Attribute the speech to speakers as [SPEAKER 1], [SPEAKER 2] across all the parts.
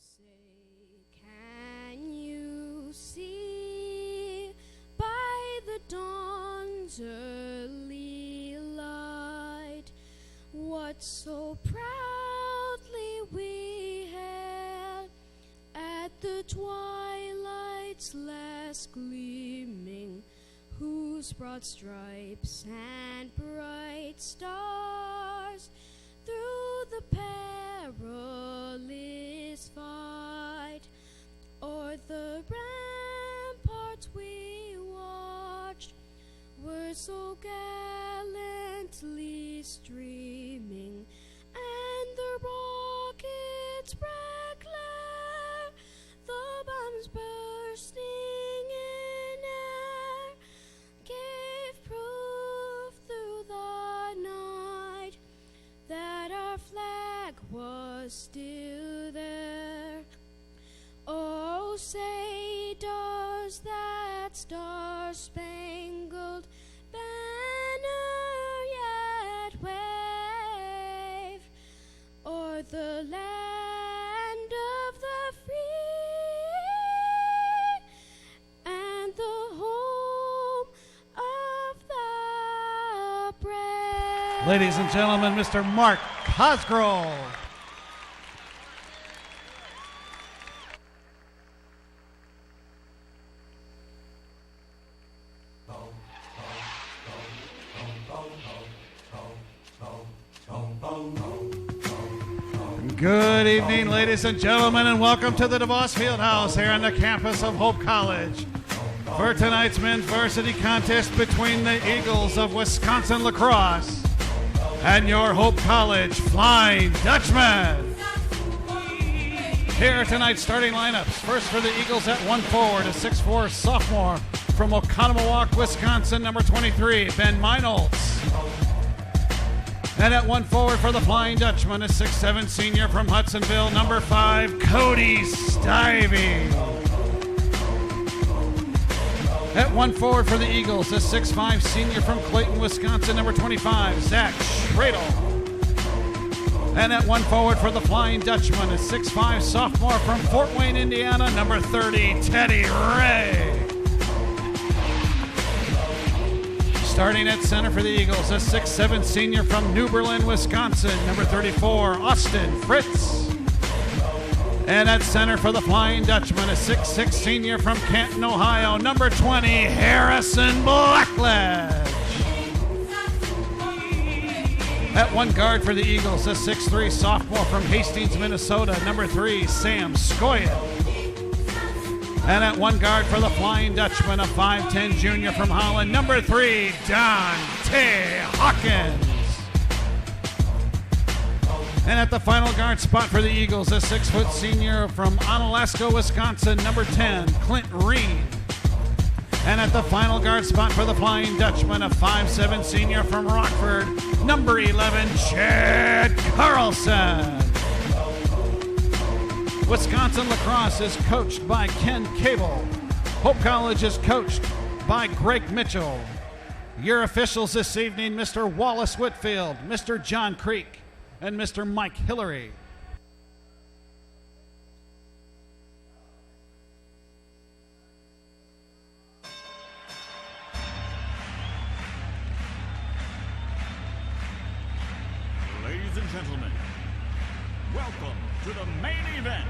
[SPEAKER 1] Say, can you see by the dawn's early light what so proudly we hailed at the twilight's last gleaming, whose broad stripes and bright stars through the perilous fight o'er the ramparts we watched were so gallantly streaming, and the rockets' red glare, the bombs bursting in air, gave proof through the night that our flag was still there. Oh, say, does that star-spangled banner yet wave o'er the land of the free and the home of the brave?
[SPEAKER 2] Ladies and gentlemen, Mr. Mark Cosgrove. Good evening, ladies and gentlemen, and welcome to the DeVos Fieldhouse here on the campus of Hope College for tonight's men's varsity contest between the Eagles of Wisconsin Lacrosse and your Hope College Flying Dutchmen. Here are tonight's starting lineups. First for the Eagles at one forward, a 6'4" sophomore from Oconomowoc, Wisconsin, number 23, Ben Meinholtz. And at one forward for the Flying Dutchman, a 6'7" senior from Hudsonville, number 5, Cody Stivey. At one forward for the Eagles, a 6'5" senior from Clayton, Wisconsin, number 25, Zach Schradel. And at one forward for the Flying Dutchman, a 6'5" sophomore from Fort Wayne, Indiana, number 30, Teddy Ray. Starting at center for the Eagles, a 6'7" senior from New Berlin, Wisconsin, number 34, Austin Fritz. And at center for the Flying Dutchman, a 6'6" senior from Canton, Ohio, number 20, Harrison Blackledge. At one guard for the Eagles, a 6'3" sophomore from Hastings, Minnesota, number 3, Sam Skoyen. And at one guard for the Flying Dutchman, a 5'10" junior from Holland, number 3, Dante Hawkins. And at the final guard spot for the Eagles, a 6' senior from Onalaska, Wisconsin, number 10, Clint Reed. And at the final guard spot for the Flying Dutchman, a 5'7" senior from Rockford, number 11, Chad Carlson. Wisconsin Lacrosse is coached by Ken Cable. Hope College is coached by Greg Mitchell. Your officials this evening, Mr. Wallace Whitfield, Mr. John Creek, and Mr. Mike Hillary.
[SPEAKER 3] Ladies and gentlemen, welcome to the main event.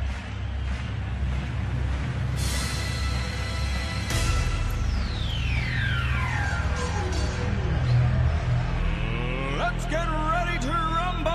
[SPEAKER 3] Let's get ready to rumble!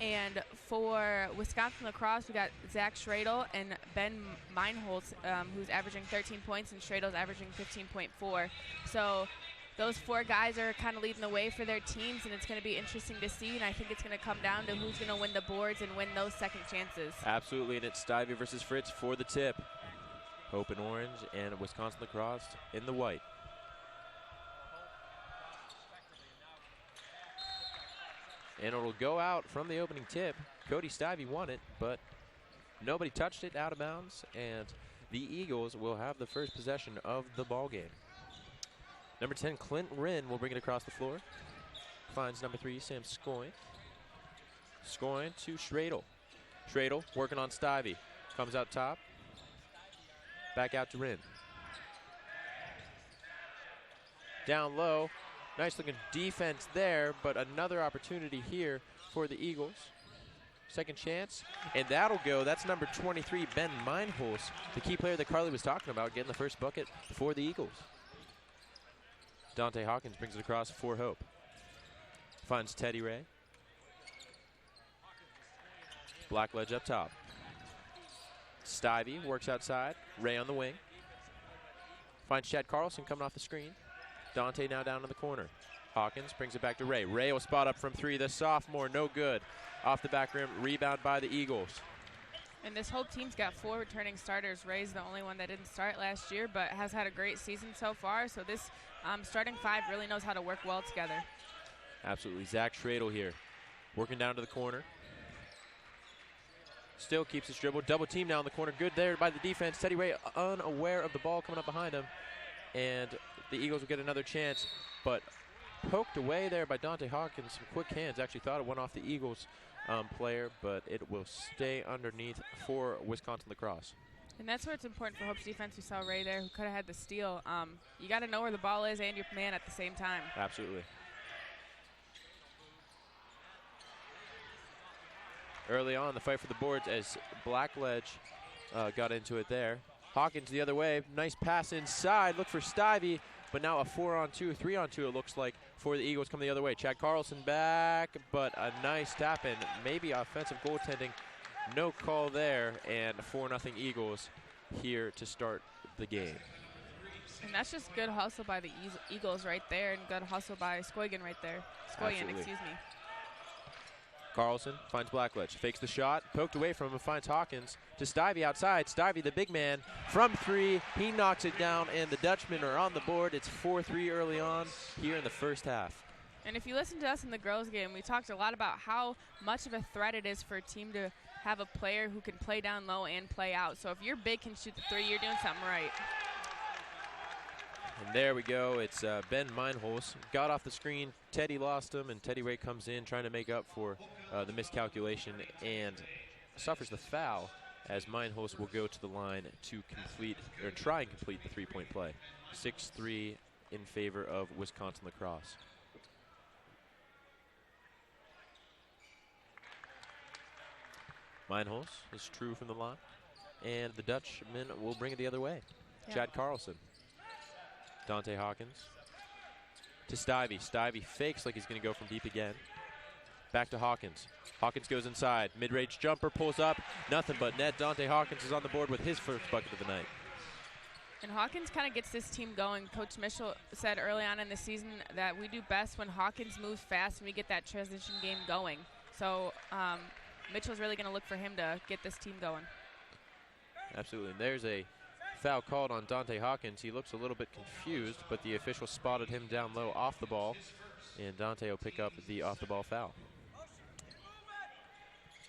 [SPEAKER 4] And for Wisconsin Lacrosse, we got Zach Schradel and Ben Meinholtz, who's averaging 13 points, and Schradel's averaging 15.4. So those four guys are kind of leading the way for their teams, and it's going to be interesting to see. And I think it's going to come down to who's going to win the boards and win those second chances.
[SPEAKER 5] Absolutely, and it's Stivey versus Fritz for the tip. Hope in orange and Wisconsin Lacrosse in the white. And it'll go out from the opening tip. Cody Stivey won it, but nobody touched it out of bounds, and the Eagles will have the first possession of the ball game. Number 10, Clint Wren will bring it across the floor. Finds number 3, Sam Scoyne. Scoyne to Schradel. Schradel working on Stivey. Comes out top. Back out to Wren. Down low. Nice looking defense there, but another opportunity here for the Eagles. Second chance, and that'll go. That's number 23, Ben Meinholz, the key player that Carly was talking about, getting the first bucket for the Eagles. Dante Hawkins brings it across for Hope. Finds Teddy Ray. Blackledge up top. Stivey works outside. Ray on the wing. Finds Chad Carlson coming off the screen. Dante now down in the corner. Hawkins brings it back to Ray. Ray will spot up from 3. The sophomore, no good. Off the back rim, rebound by the Eagles.
[SPEAKER 4] And this whole team's got 4 returning starters. Ray's the only one that didn't start last year, but has had a great season so far. So this starting 5 really knows how to work well together.
[SPEAKER 5] Absolutely. Zach Schradel here, working down to the corner. Still keeps his dribble. Double team now in the corner. Good there by the defense. Teddy Ray unaware of the ball coming up behind him. And the Eagles will get another chance, but poked away there by Dante Hawkins. Some quick hands. Actually thought it went off the Eagles player, but it will stay underneath for Wisconsin Lacrosse.
[SPEAKER 4] And that's where it's important for Hope's defense. We saw Ray there who could have had the steal. You got to know where the ball is and your man at the same time.
[SPEAKER 5] Absolutely. Early on, the fight for the boards as Blackledge got into it there. Hawkins the other way. Nice pass inside. Look for Stivey. But now a 4-on-2, 3-on-2 it looks like for the Eagles coming the other way. Chad Carlson back, but a nice tap in. Maybe offensive goaltending. No call there, and 4-0 Eagles here to start the game.
[SPEAKER 4] And that's just good hustle by the Eagles right there, and good hustle by Scoygan right there. Scoygan, excuse me.
[SPEAKER 5] Carlson finds Blackledge, fakes the shot, poked away from him, finds Hawkins to Stivey outside. Stivey, the big man, from 3. He knocks it down, and the Dutchmen are on the board. It's 4-3 early on here in the first half.
[SPEAKER 4] And if you listen to us in the girls' game, we talked a lot about how much of a threat it is for a team to have a player who can play down low and play out. So if your big can shoot the 3, you're doing something right.
[SPEAKER 5] And there we go. It's Ben Meinholz. Got off the screen. Teddy lost him, and Teddy Ray comes in trying to make up for the miscalculation and suffers the foul as Meinholz will go to the line to complete or try and complete the 3-point play. 6-3 in favor of Wisconsin Lacrosse. Meinholz is true from the line, and the Dutchman will bring it the other way. Yeah. Chad Carlson. Dante Hawkins to Stivey. Stivey fakes like he's going to go from deep again. Back to Hawkins. Hawkins goes inside. Mid-range jumper, pulls up. Nothing but net. Dante Hawkins is on the board with his first bucket of the night.
[SPEAKER 4] And Hawkins kind of gets this team going. Coach Mitchell said early on in the season that we do best when Hawkins moves fast and we get that transition game going. So Mitchell's really going to look for him to get this team going.
[SPEAKER 5] Absolutely. And there's a foul called on Dante Hawkins. He looks a little bit confused, but the official spotted him down low off the ball, and Dante will pick up the off-the-ball foul.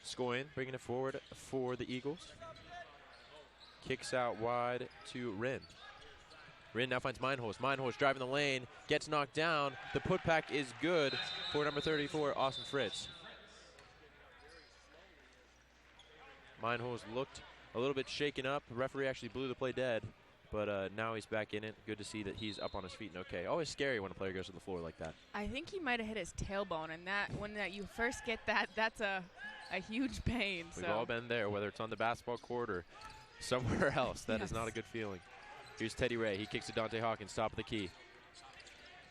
[SPEAKER 5] Scoyne bringing it forward for the Eagles. Kicks out wide to Wren. Wren now finds Meinholz. Meinholz driving the lane, gets knocked down. The putback is good for number 34, Austin Fritz. Meinholz looked a little bit shaken up. The referee actually blew the play dead, but now he's back in it. Good to see that he's up on his feet and okay. Always scary when a player goes to the floor like that.
[SPEAKER 4] I think he might have hit his tailbone, and that when you first get that, that's a huge pain.
[SPEAKER 5] We've all been there, whether it's on the basketball court or somewhere else. That is not a good feeling. Here's Teddy Ray. He kicks to Dante Hawkins, top of the key.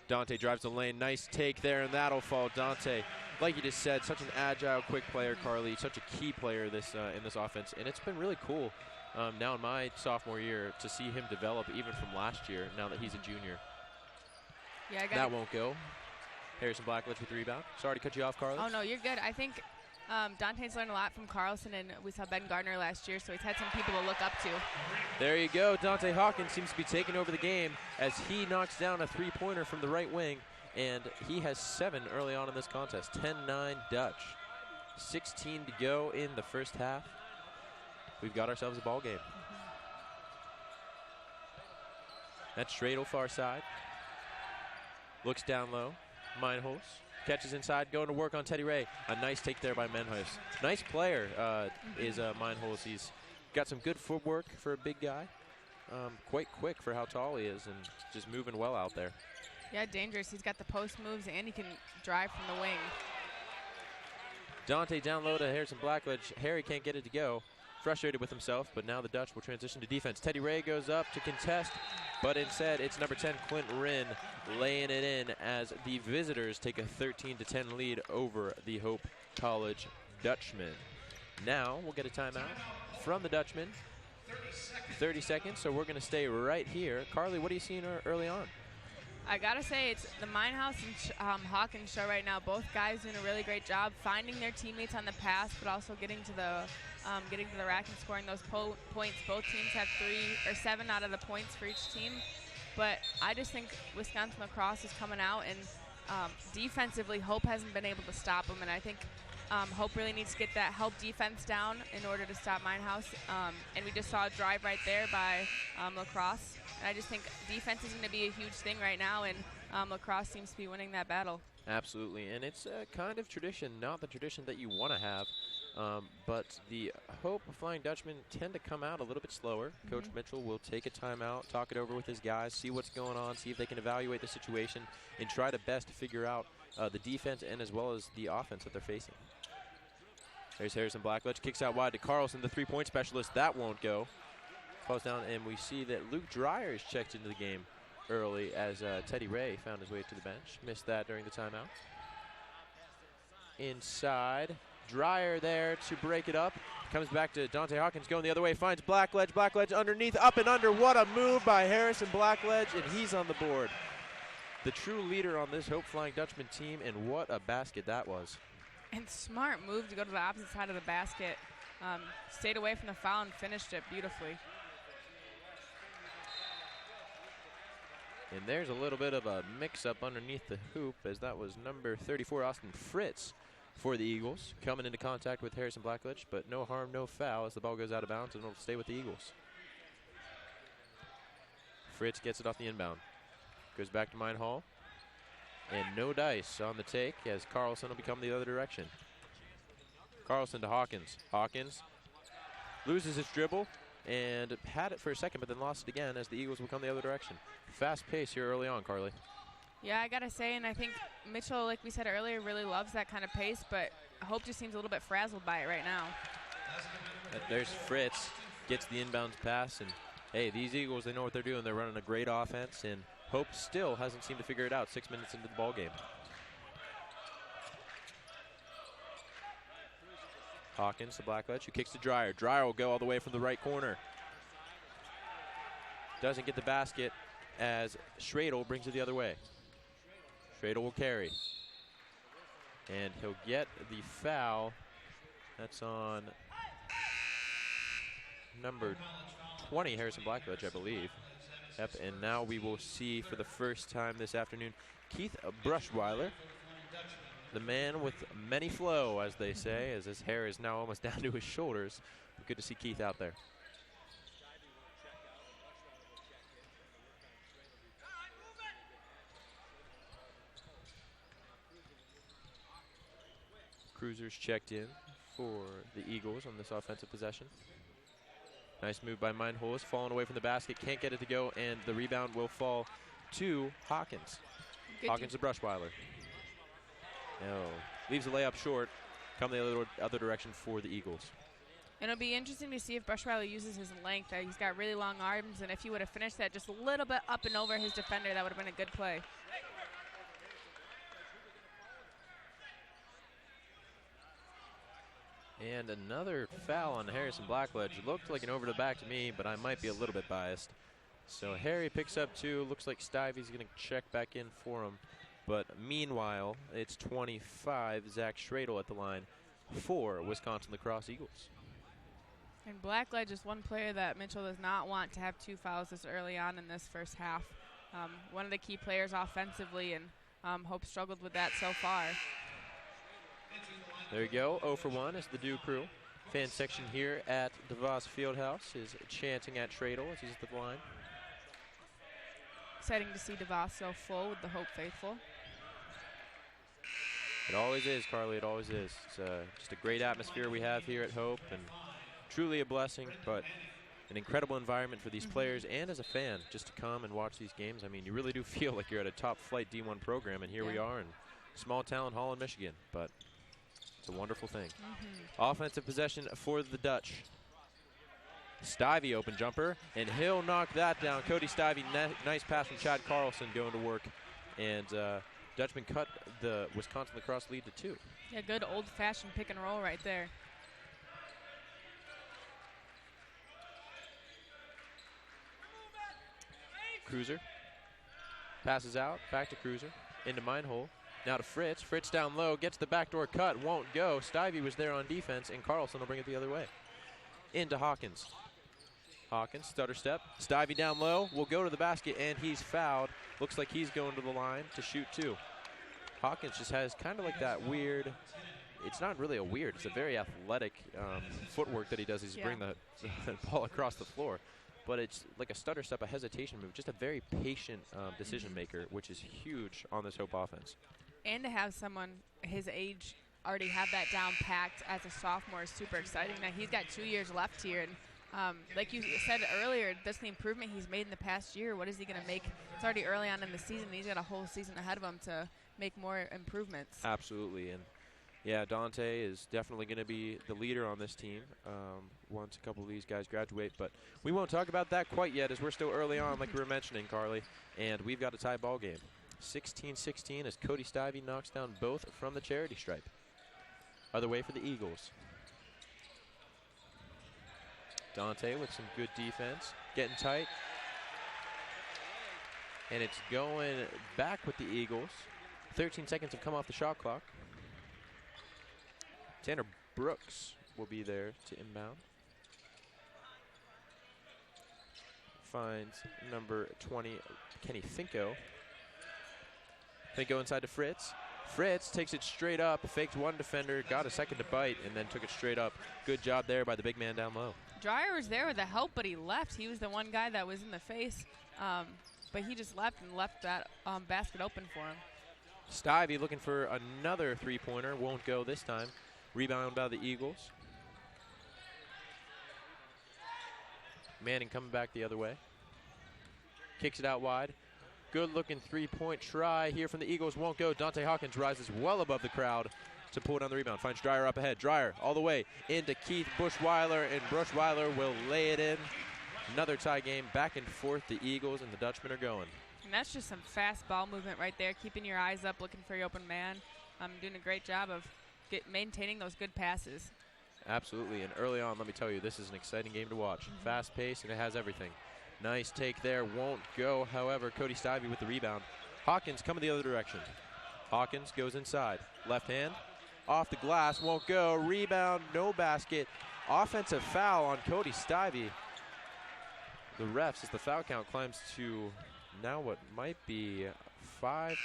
[SPEAKER 5] Dante drives the lane. Nice take there, and that'll fall. Dante, like you just said, such an agile, quick player, Carly. Such a key player in this offense. And it's been really cool now in my sophomore year to see him develop even from last year, now that he's a junior.
[SPEAKER 4] Yeah,
[SPEAKER 5] that won't go. Harrison Blackledge with the rebound. Sorry to cut you off, Carly.
[SPEAKER 4] Oh, no, you're good. I think Dante's learned a lot from Carlson, and we saw Ben Gardner last year, so he's had some people to look up to.
[SPEAKER 5] There you go. Dante Hawkins seems to be taking over the game as he knocks down a three-pointer from the right wing, and he has 7 early on in this contest. 10-9 Dutch. 16 to go in the first half. We've got ourselves a ball game. That's Stradel far side. Looks down low. Meinholz catches inside, going to work on Teddy Ray. A nice take there by Menhuis. Nice player is Meinholz. He's got some good footwork for a big guy. Quite quick for how tall he is, and just moving well out there.
[SPEAKER 4] Yeah, dangerous. He's got the post moves, and he can drive from the wing.
[SPEAKER 5] Dante down low to Harrison Blackledge. Harry can't get it to go. Frustrated with himself, but now the Dutch will transition to defense. Teddy Ray goes up to contest, but instead it's number 10, Clint Rinn, laying it in as the visitors take a 13-10 lead over the Hope College Dutchmen. Now we'll get a timeout from the Dutchmen. 30 seconds, so we're going to stay right here. Carly, what are you seeing early on?
[SPEAKER 4] I gotta say, it's the Minehouse and Hawkins show right now. Both guys doing a really great job finding their teammates on the pass, but also getting to the rack and scoring those points. Both teams have 7 out of the points for each team. But I just think Wisconsin lacrosse is coming out, and defensively, Hope hasn't been able to stop them. And I think Hope really needs to get that help defense down in order to stop Minehouse. And we just saw a drive right there by lacrosse. And I just think defense is going to be a huge thing right now, and lacrosse seems to be winning that battle.
[SPEAKER 5] Absolutely, and it's a kind of tradition, not the tradition that you want to have, but the Hope Flying Dutchmen tend to come out a little bit slower. Coach Mitchell will take a timeout, talk it over with his guys, see what's going on, see if they can evaluate the situation, and try to best figure out the defense and as well as the offense that they're facing. There's Harrison Blackledge, kicks out wide to Carlson, the three-point specialist. That won't go. Falls down, and we see that Luke Dreyer is checked into the game early as Teddy Ray found his way to the bench. Missed that during the timeout. Inside, Dreyer there to break it up. Comes back to Dante Hawkins going the other way, finds Blackledge. Blackledge underneath, up and under. What a move by Harrison Blackledge, and he's on the board. The true leader on this Hope Flying Dutchman team, and what a basket that was.
[SPEAKER 4] And smart move to go to the opposite side of the basket. Stayed away from the foul and finished it beautifully.
[SPEAKER 5] And there's a little bit of a mix-up underneath the hoop, as that was number 34, Austin Fritz, for the Eagles, coming into contact with Harrison Blackledge, but no harm, no foul as the ball goes out of bounds, and it'll stay with the Eagles. Fritz gets it off the inbound. Goes back to Mine Hall. And no dice on the take as Carlson will become the other direction. Carlson to Hawkins. Hawkins loses his dribble and had it for a second, but then lost it again as the Eagles will come the other direction. Fast pace here early on, Carly.
[SPEAKER 4] Yeah, I gotta say, and I think Mitchell, like we said earlier, really loves that kind of pace, but Hope just seems a little bit frazzled by it right now.
[SPEAKER 5] There's Fritz, gets the inbounds pass, and hey, these Eagles, they know what they're doing. They're running a great offense, and Hope still hasn't seemed to figure it out 6 minutes into the ball game. Hawkins to Blackledge, who kicks to Dreyer. Dreyer will go all the way from the right corner. Doesn't get the basket as Stradel brings it the other way. Stradel will carry. And he'll get the foul. That's on number 20, Harrison Blackledge, I believe. Yep, and now we will see for the first time this afternoon Keith Brushweiler, the man with many flow, as they say, as his hair is now almost down to his shoulders. But good to see Keith out there. Cruisers checked in for the Eagles on this offensive possession. Nice move by Meinholz, falling away from the basket, can't get it to go, and the rebound will fall to Hawkins. Hawkins to Brushweiler. No, leaves the layup short. Come the other direction for the Eagles.
[SPEAKER 4] And it'll be interesting to see if Brushweiler uses his length. He's got really long arms, and if he would have finished that just a little bit up and over his defender, that would have been a good play.
[SPEAKER 5] And another foul on Harrison Blackledge. Looked like an over the back to me, but I might be a little bit biased. So Harry picks up 2. Looks like Stivey's going to check back in for him. But meanwhile, it's 25, Zach Stradel at the line for Wisconsin Lacrosse Eagles.
[SPEAKER 4] And Blackledge is one player that Mitchell does not want to have 2 fouls this early on in this first half. One of the key players offensively, and Hope struggled with that so far.
[SPEAKER 5] There you go, 0 for 1 as the Dew crew. Fan section here at DeVos Fieldhouse is chanting at Tradle as he's at the line.
[SPEAKER 4] Exciting to see DeVos so full with the Hope faithful.
[SPEAKER 5] It always is, Carly, it always is. It's just a great atmosphere we have here at Hope, and truly a blessing, but an incredible environment for these players and as a fan just to come and watch these games. I mean, you really do feel like you're at a top-flight D1 program, and here we are in small town Holland, Michigan, but it's a wonderful thing. Offensive possession for the Dutch. Stivey open jumper, and he'll knock that down. Cody Stivey, nice pass from Chad Carlson going to work, and Dutchman cut the Wisconsin lacrosse lead to 2.
[SPEAKER 4] Yeah, good old-fashioned pick and roll right there.
[SPEAKER 5] Cruiser passes out, back to Cruiser, into mine hole. Now to Fritz. Fritz down low, gets the backdoor cut, won't go. Stivey was there on defense, and Carlson will bring it the other way. Into Hawkins. Hawkins, stutter step. Stivey down low, will go to the basket, and he's fouled. Looks like he's going to the line to shoot 2. Hawkins just has kind of like that weird, it's not really a weird, it's a very athletic footwork that he does. He's bring the ball across the floor. But it's like a stutter step, a hesitation move, just a very patient decision maker, which is huge on this Hope offense.
[SPEAKER 4] And to have someone his age already have that down packed as a sophomore is super exciting. Now he's got 2 years left here, and like you said earlier, that's the improvement he's made in the past year. What is he going to make? It's already early on in the season. He's got a whole season ahead of him to make more improvements.
[SPEAKER 5] Absolutely, and yeah, Dante is definitely going to be the leader on this team once a couple of these guys graduate. But we won't talk about that quite yet as we're still early on, like we were mentioning, Carly. And we've got a tie ball game. 16-16 as Cody Stivey knocks down both from the charity stripe. Other way for the Eagles. Dante with some good defense, getting tight. And it's going back with the Eagles. 13 seconds have come off the shot clock. Tanner Brooks will be there to inbound. Finds number 20, Kenny Finko. Finko inside to Fritz. Fritz takes it straight up, faked one defender, got a second to bite, and then took it straight up. Good job there by the big man down low.
[SPEAKER 4] Dreyer was there with the help, but he left. He was the one guy that was in the face, but he just left and left that basket open for him.
[SPEAKER 5] Stivey looking for another three-pointer. Won't go this time. Rebound by the Eagles. Manning coming back the other way. Kicks it out wide. Good looking three-point try here from the Eagles. Won't go. Dante Hawkins rises well above the crowd to pull down the rebound. Finds Dreyer up ahead. Dreyer all the way into Keith Bushweiler, and Bushweiler will lay it in. Another tie game. Back and forth the Eagles and the Dutchmen are going.
[SPEAKER 4] And that's just some fast ball movement right there. Keeping your eyes up, looking for your open man. Doing a great job of maintaining those good passes.
[SPEAKER 5] Absolutely, and early on, let me tell you, this is an exciting game to watch. Fast pace, and it has everything. Nice take there, won't go. However, Cody Stivey with the rebound. Hawkins coming the other direction. Hawkins goes inside. Left hand, off the glass, won't go. Rebound, no basket. Offensive foul on Cody Stivey. The refs, as the foul count climbs to now what might be 5-1.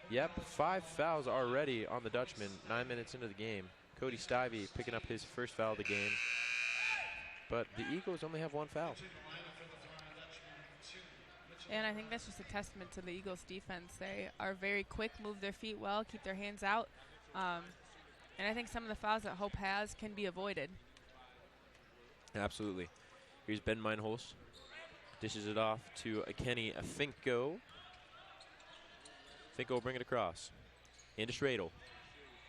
[SPEAKER 5] Yep, 5 fouls already on the Dutchman, 9 minutes into the game. Cody Stivey picking up his first foul of the game. But the Eagles only have 1 foul.
[SPEAKER 4] And I think that's just a testament to the Eagles' defense. They are very quick, move their feet well, keep their hands out. And I think some of the fouls that Hope has can be avoided.
[SPEAKER 5] Absolutely. Here's Ben Meinholz. Dishes it off to Kenny Finko. Finko will bring it across. Into Schradel.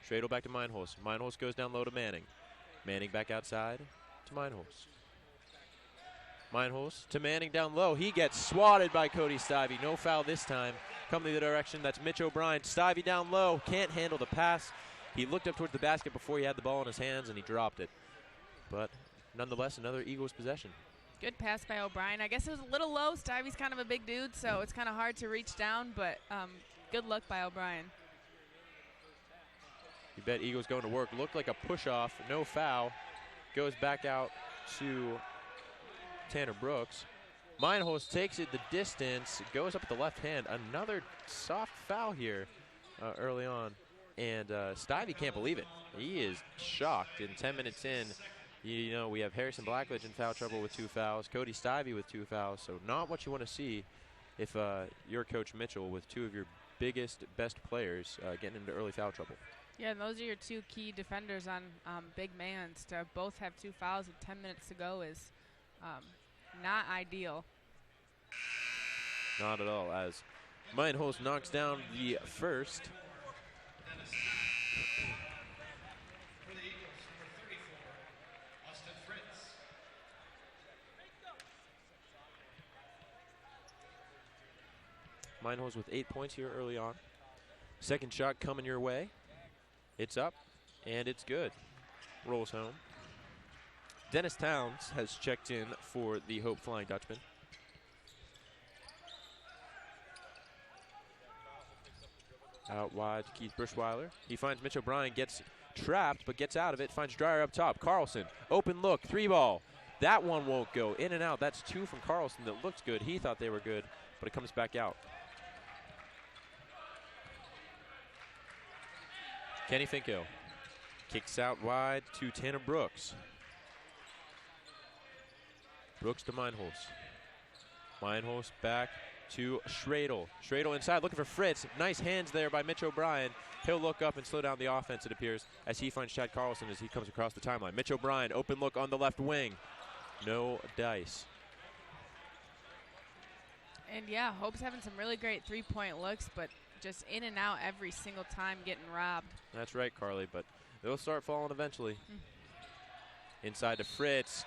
[SPEAKER 5] Schradel back to Meinholz. Meinholz goes down low to Manning. Manning back outside to Meinholz. Meinholz to Manning down low. He gets swatted by Cody Stivey. No foul this time. Coming the direction, that's Mitch O'Brien. Stivey down low. Can't handle the pass. He looked up towards the basket before he had the ball in his hands, and he dropped it. But nonetheless, another Eagles possession.
[SPEAKER 4] Good pass by O'Brien. I guess it was a little low. Stivey's kind of a big dude, so it's kind of hard to reach down, but good luck by O'Brien.
[SPEAKER 5] You bet Eagles going to work. Looked like a push-off. No foul. Goes back out to Tanner Brooks. Meinholz takes it the distance, goes up with the left hand. Another soft foul here early on. And Stivey can't believe it. He is shocked. And 10 minutes in, you know, we have Harrison Blackledge in foul trouble with 2 fouls, Cody Stivey with 2 fouls. So not what you want to see if you're Coach Mitchell with 2 of your biggest, best players getting into early foul trouble.
[SPEAKER 4] Yeah, and those are your 2 key defenders on big mans. To both have 2 fouls with 10 minutes to go is not ideal.
[SPEAKER 5] Not at all, as Meinholz knocks down the first. Meinholz with 8 points here early on. Second shot coming your way. It's up, and it's good. Rolls home. Dennis Towns has checked in for the Hope Flying Dutchman. Out wide to Keith Brushweiler. He finds Mitch O'Brien, gets trapped, but gets out of it. Finds Dreyer up top. Carlson, open look, 3 ball. That one won't go. In and out. That's 2 from Carlson that looked good. He thought they were good, but it comes back out. Kenny Finko kicks out wide to Tanner Brooks. Brooks to Meinholz. Meinholz back to Schradel. Schradel inside looking for Fritz. Nice hands there by Mitch O'Brien. He'll look up and slow down the offense, it appears, as he finds Chad Carlson as he comes across the timeline. Mitch O'Brien, open look on the left wing. No dice.
[SPEAKER 4] And yeah, Hope's having some really great 3-point looks, but just in and out every single time getting robbed. That's
[SPEAKER 5] right, Carly, but they'll start falling eventually. Inside to Fritz.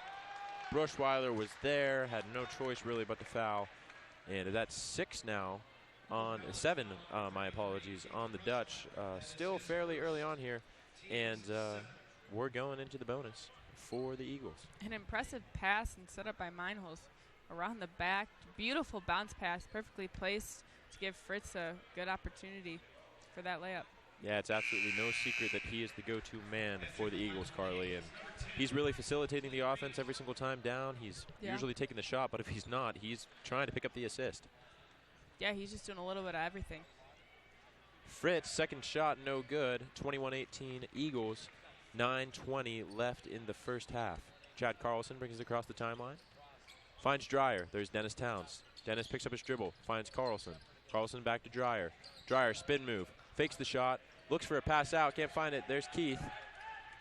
[SPEAKER 5] Brushweiler was there, had no choice really but to foul. And that's 6 now on 7, my apologies, on the Dutch. Still fairly early on here, and we're going into the bonus for the Eagles.
[SPEAKER 4] An impressive pass and set up by Meinholz around the back. Beautiful bounce pass, perfectly placed to give Fritz a good opportunity for that layup.
[SPEAKER 5] Yeah, it's absolutely no secret that he is the go-to man for the Eagles, Carly, and he's really facilitating the offense every single time down. He's usually taking the shot, but if he's not, he's trying to pick up the assist.
[SPEAKER 4] Yeah, he's just doing a little bit of everything.
[SPEAKER 5] Fritz, second shot, no good. 21-18 Eagles, 9:20 left in the first half. Chad Carlson brings it across the timeline. Finds Dreyer. There's Dennis Towns. Dennis picks up his dribble, finds Carlson. Carlson back to Dreyer. Dreyer, spin move, fakes the shot, looks for a pass out, can't find it. There's Keith.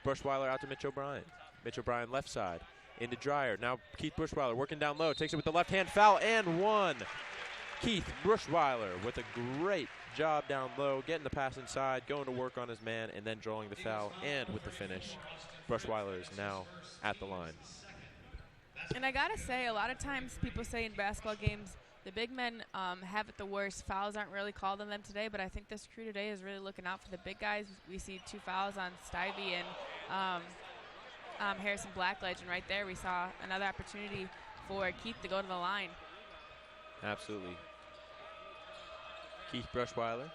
[SPEAKER 5] Brushweiler out to Mitch O'Brien. Mitch O'Brien left side, into Dreyer. Now Keith Brushweiler working down low, takes it with the left hand, foul and 1. Keith Brushweiler with a great job down low, getting the pass inside, going to work on his man, and then drawing the foul, and with the finish. Brushweiler is now at the line.
[SPEAKER 4] And I gotta say, a lot of times people say in basketball games, the big men have it the worst. Fouls aren't really called on them today, but I think this crew today is really looking out for the big guys. We see 2 fouls on Stivey and Harrison Blackledge, and right there we saw another opportunity for Keith to go to the line.
[SPEAKER 5] Absolutely. Keith Brushweiler.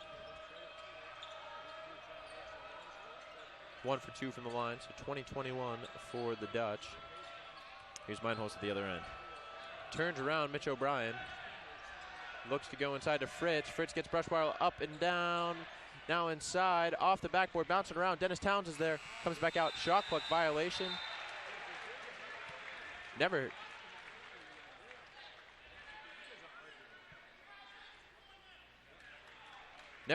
[SPEAKER 5] 1 for 2 from the line, so 20-21 for the Dutch. Here's Meinholz at the other end. Turns around, Mitch O'Brien. Looks to go inside to Fritz. Fritz gets Brushweiler up and down. Now inside, off the backboard, bouncing around. Dennis Towns is there, comes back out. Shot clock violation. Never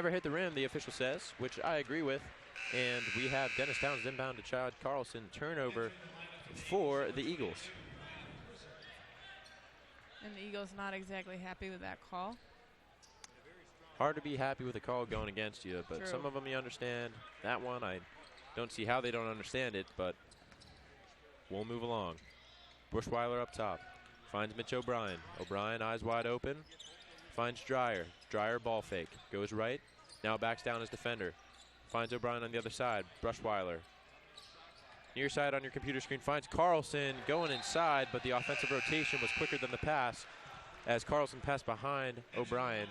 [SPEAKER 5] hit the rim, the official says, which I agree with. And we have Dennis Towns inbound to Chad Carlson. Turnover for the Eagles.
[SPEAKER 4] And the Eagles not exactly happy with that call.
[SPEAKER 5] Hard to be happy with a call going against you, but
[SPEAKER 4] True.
[SPEAKER 5] Some of them you understand. That one, I don't see how they don't understand it, but we'll move along. Brushweiler up top. Finds Mitch O'Brien. O'Brien, eyes wide open. Finds Dreyer. Dreyer ball fake. Goes right. Now backs down his defender. Finds O'Brien on the other side. Brushweiler. Near side on your computer screen finds Carlson going inside, but the offensive rotation was quicker than the pass as Carlson passed behind O'Brien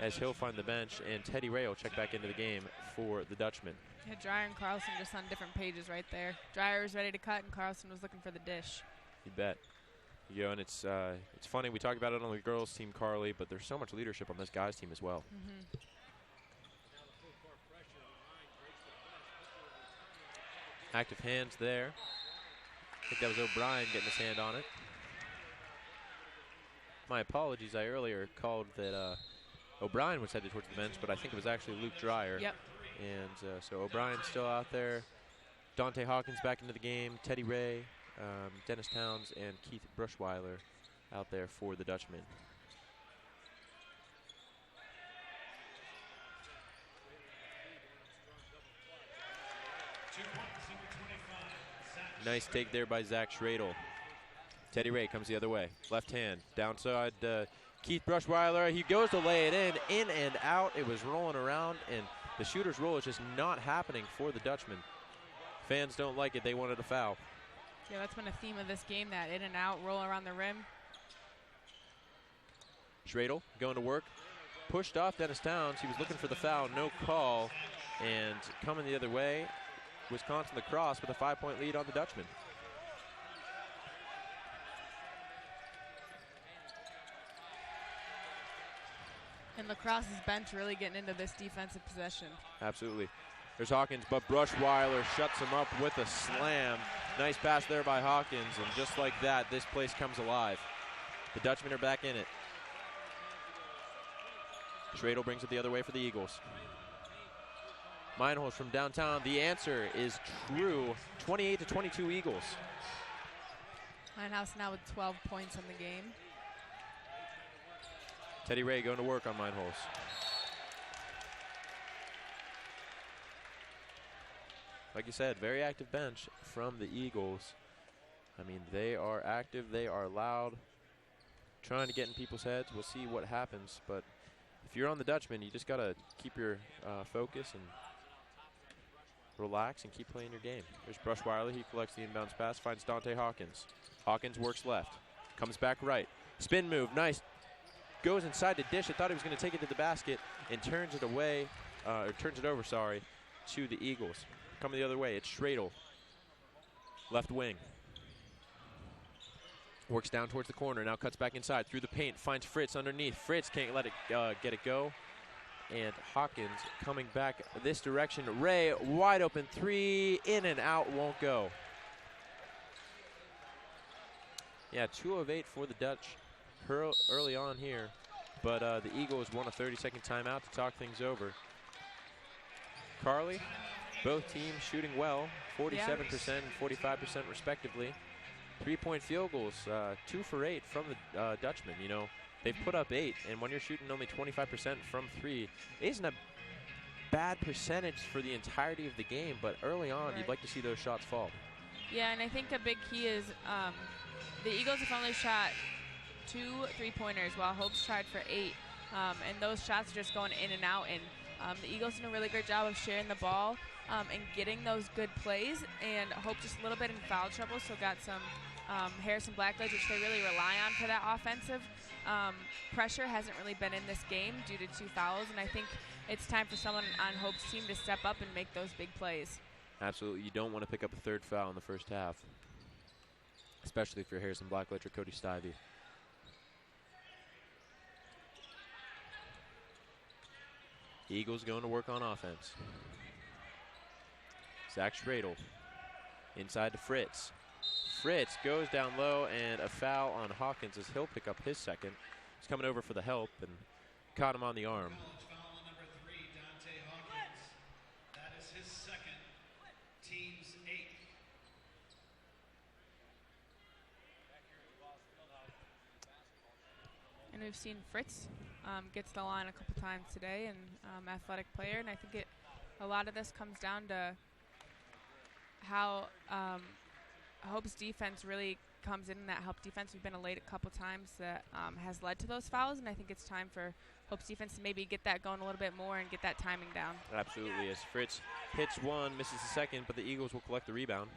[SPEAKER 5] as he'll find the bench, and Teddy Ray will check back into the game for the Dutchman.
[SPEAKER 4] Yeah, Dreyer and Carlson just on different pages right there. Dreyer was ready to cut, and Carlson was looking for the dish.
[SPEAKER 5] You bet. You know, and it's funny. We talked about it on the girls' team, Carly, but there's so much leadership on this guys' team as well. Active hands there. I think that was O'Brien getting his hand on it. My apologies. I earlier called that O'Brien was headed towards the bench, but I think it was actually Luke Dreyer.
[SPEAKER 4] Yep.
[SPEAKER 5] And so O'Brien's still out there. Dante Hawkins back into the game. Teddy Ray, Dennis Towns, and Keith Brushweiler out there for the Dutchmen. Nice take there by Zach Schradel. Teddy Ray comes the other way. Left hand, downside. Keith Brushweiler, he goes to lay it in and out. It was rolling around, and the shooter's roll is just not happening for the Dutchmen. Fans don't like it. They wanted a foul.
[SPEAKER 4] Yeah, that's been a theme of this game, that in and out, roll around the rim.
[SPEAKER 5] Schradel going to work. Pushed off Dennis Towns. He was looking for the foul. No call. And coming the other way, Wisconsin Crosse with a 5-point lead on the Dutchmen.
[SPEAKER 4] And Lacrosse's bench really getting into this defensive possession.
[SPEAKER 5] Absolutely. There's Hawkins, but Brushweiler shuts him up with a slam. Nice pass there by Hawkins, and just like that, this place comes alive. The Dutchmen are back in it. Schradel brings it the other way for the Eagles. Meinholz from downtown. The answer is true. 28-22 Eagles.
[SPEAKER 4] Meinholz now with 12 points in the game.
[SPEAKER 5] Teddy Ray going to work on Meinholz. Like you said, very active bench from the Eagles. I mean, they are active, they are loud, trying to get in people's heads. We'll see what happens, but if you're on the Dutchman, you just got to keep your focus and relax and keep playing your game. There's Brushweiler. He collects the inbounds pass, finds Dante Hawkins. Hawkins works left, comes back right. Spin move, nice. Goes inside the dish. I thought he was going to take it to the basket and turns it away, or turns it over, sorry, to the Eagles. Coming the other way, it's Schradel. Left wing. Works down towards the corner, now cuts back inside through the paint, finds Fritz underneath. Fritz can't let it get it go. And Hawkins coming back this direction. Ray, wide open three, in and out, won't go. Yeah, 2 of 8 for the Dutch early on here. But the Eagles want a 30-second timeout to talk things over. Carly, both teams shooting well, 47% and 45% respectively. 3-point field goals, 2 for 8 from the Dutchmen. You know, they've put up 8, and when you're shooting only 25% from 3, it isn't a bad percentage for the entirety of the game, but early on, you'd like to see those shots fall.
[SPEAKER 4] Yeah, and I think a big key is the Eagles have only shot 2 3-pointers, while Hope's tried for 8, and those shots are just going in and out, and the Eagles did a really great job of sharing the ball and getting those good plays, and Hope just a little bit in foul trouble, so got some Harrison Blackledge, which they really rely on for that offensive. Pressure hasn't really been in this game due to 2 fouls, and I think it's time for someone on Hope's team to step up and make those big plays.
[SPEAKER 5] Absolutely. You don't want to pick up a 3rd foul in the first half, especially if you're Harrison Blackledge or Cody Stivey. Eagles going to work on offense. Zach Schradel inside to Fritz. Fritz goes down low, and a foul on Hawkins as he'll pick up his 2nd. He's coming over for the help and caught him on the arm.
[SPEAKER 2] Foul number 3, Dante Hawkins. That is his 2nd, team's 8th.
[SPEAKER 4] And we've seen Fritz gets the line a couple times today, and athletic player, and I think a lot of this comes down to how Hope's defense really comes in that help defense. We've been late a couple times that has led to those fouls, and I think it's time for Hope's defense to maybe get that going a little bit more and get that timing down.
[SPEAKER 5] Absolutely, as Fritz hits 1, misses the 2nd, but the Eagles will collect the rebound.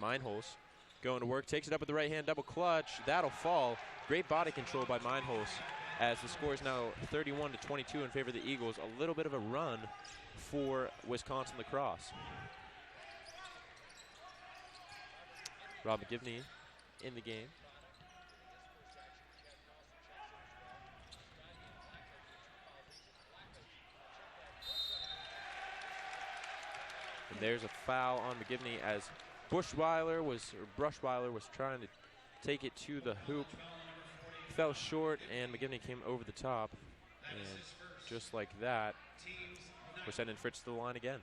[SPEAKER 5] Meinholz going to work, takes it up with the right hand, double clutch. That'll fall. Great body control by Meinholz as the score is now 31-22 in favor of the Eagles. A little bit of a run for Wisconsin Lacrosse. Rob McGivney in the game. There's a foul on McGivney as Brushweiler was trying to take it to the hoop. Fell short, and McGivney came over the top. And just like that, we're sending Fritz to the line again.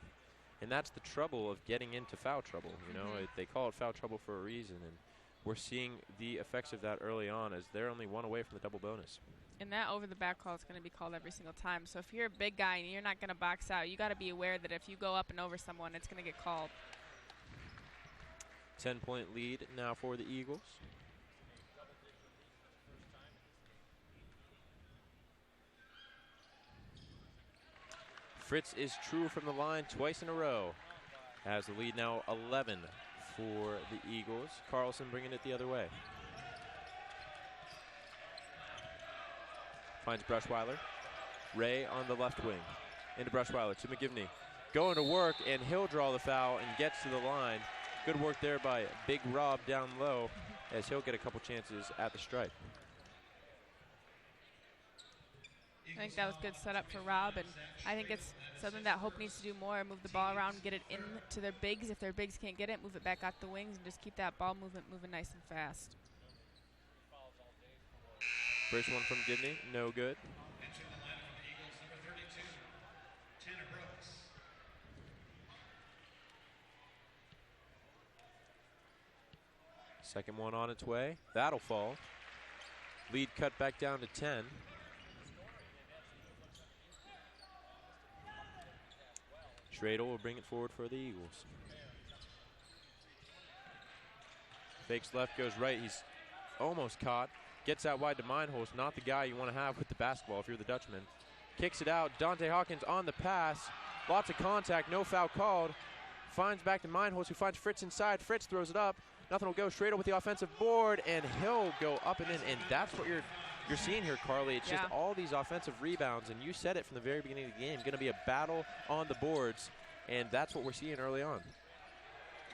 [SPEAKER 5] And that's the trouble of getting into foul trouble. You know, they call it foul trouble for a reason. And we're seeing the effects of that early on as they're only one away from the double bonus.
[SPEAKER 4] And that over the back call is going to be called every single time. So if you're a big guy and you're not going to box out, you got to be aware that if you go up and over someone, it's going to get called.
[SPEAKER 5] 10-point lead now for the Eagles. Fritz is true from the line twice in a row. Has the lead now 11 for the Eagles. Carlson bringing it the other way. Finds Brushweiler. Ray on the left wing. Into Brushweiler to McGivney. Going to work, and he'll draw the foul and gets to the line. Good work there by Big Rob down low as he'll get a couple chances at the stripe.
[SPEAKER 4] I think that was good setup for Rob, and I think it's something that Hope needs to do more, move the ball around and get it into their bigs. If their bigs can't get it, move it back out the wings and just keep that ball movement moving nice and fast.
[SPEAKER 5] First one from Gibney, no good. Second one on its way. That'll fall. Lead cut back down to 10. Schradel will bring it forward for the Eagles. Fakes left, goes right. He's almost caught. Gets out wide to Meinholz. Not the guy you want to have with the basketball if you're the Dutchman. Kicks it out. Dante Hawkins on the pass. Lots of contact. No foul called. Finds back to Meinholz, who finds Fritz inside. Fritz throws it up. Nothing will go. Schradel with the offensive board, and he'll go up and in. And that's what you're seeing here, Carly. It's just all these offensive rebounds, and you said it from the very beginning of the game. Going to be a battle on the boards, and that's what we're seeing early on.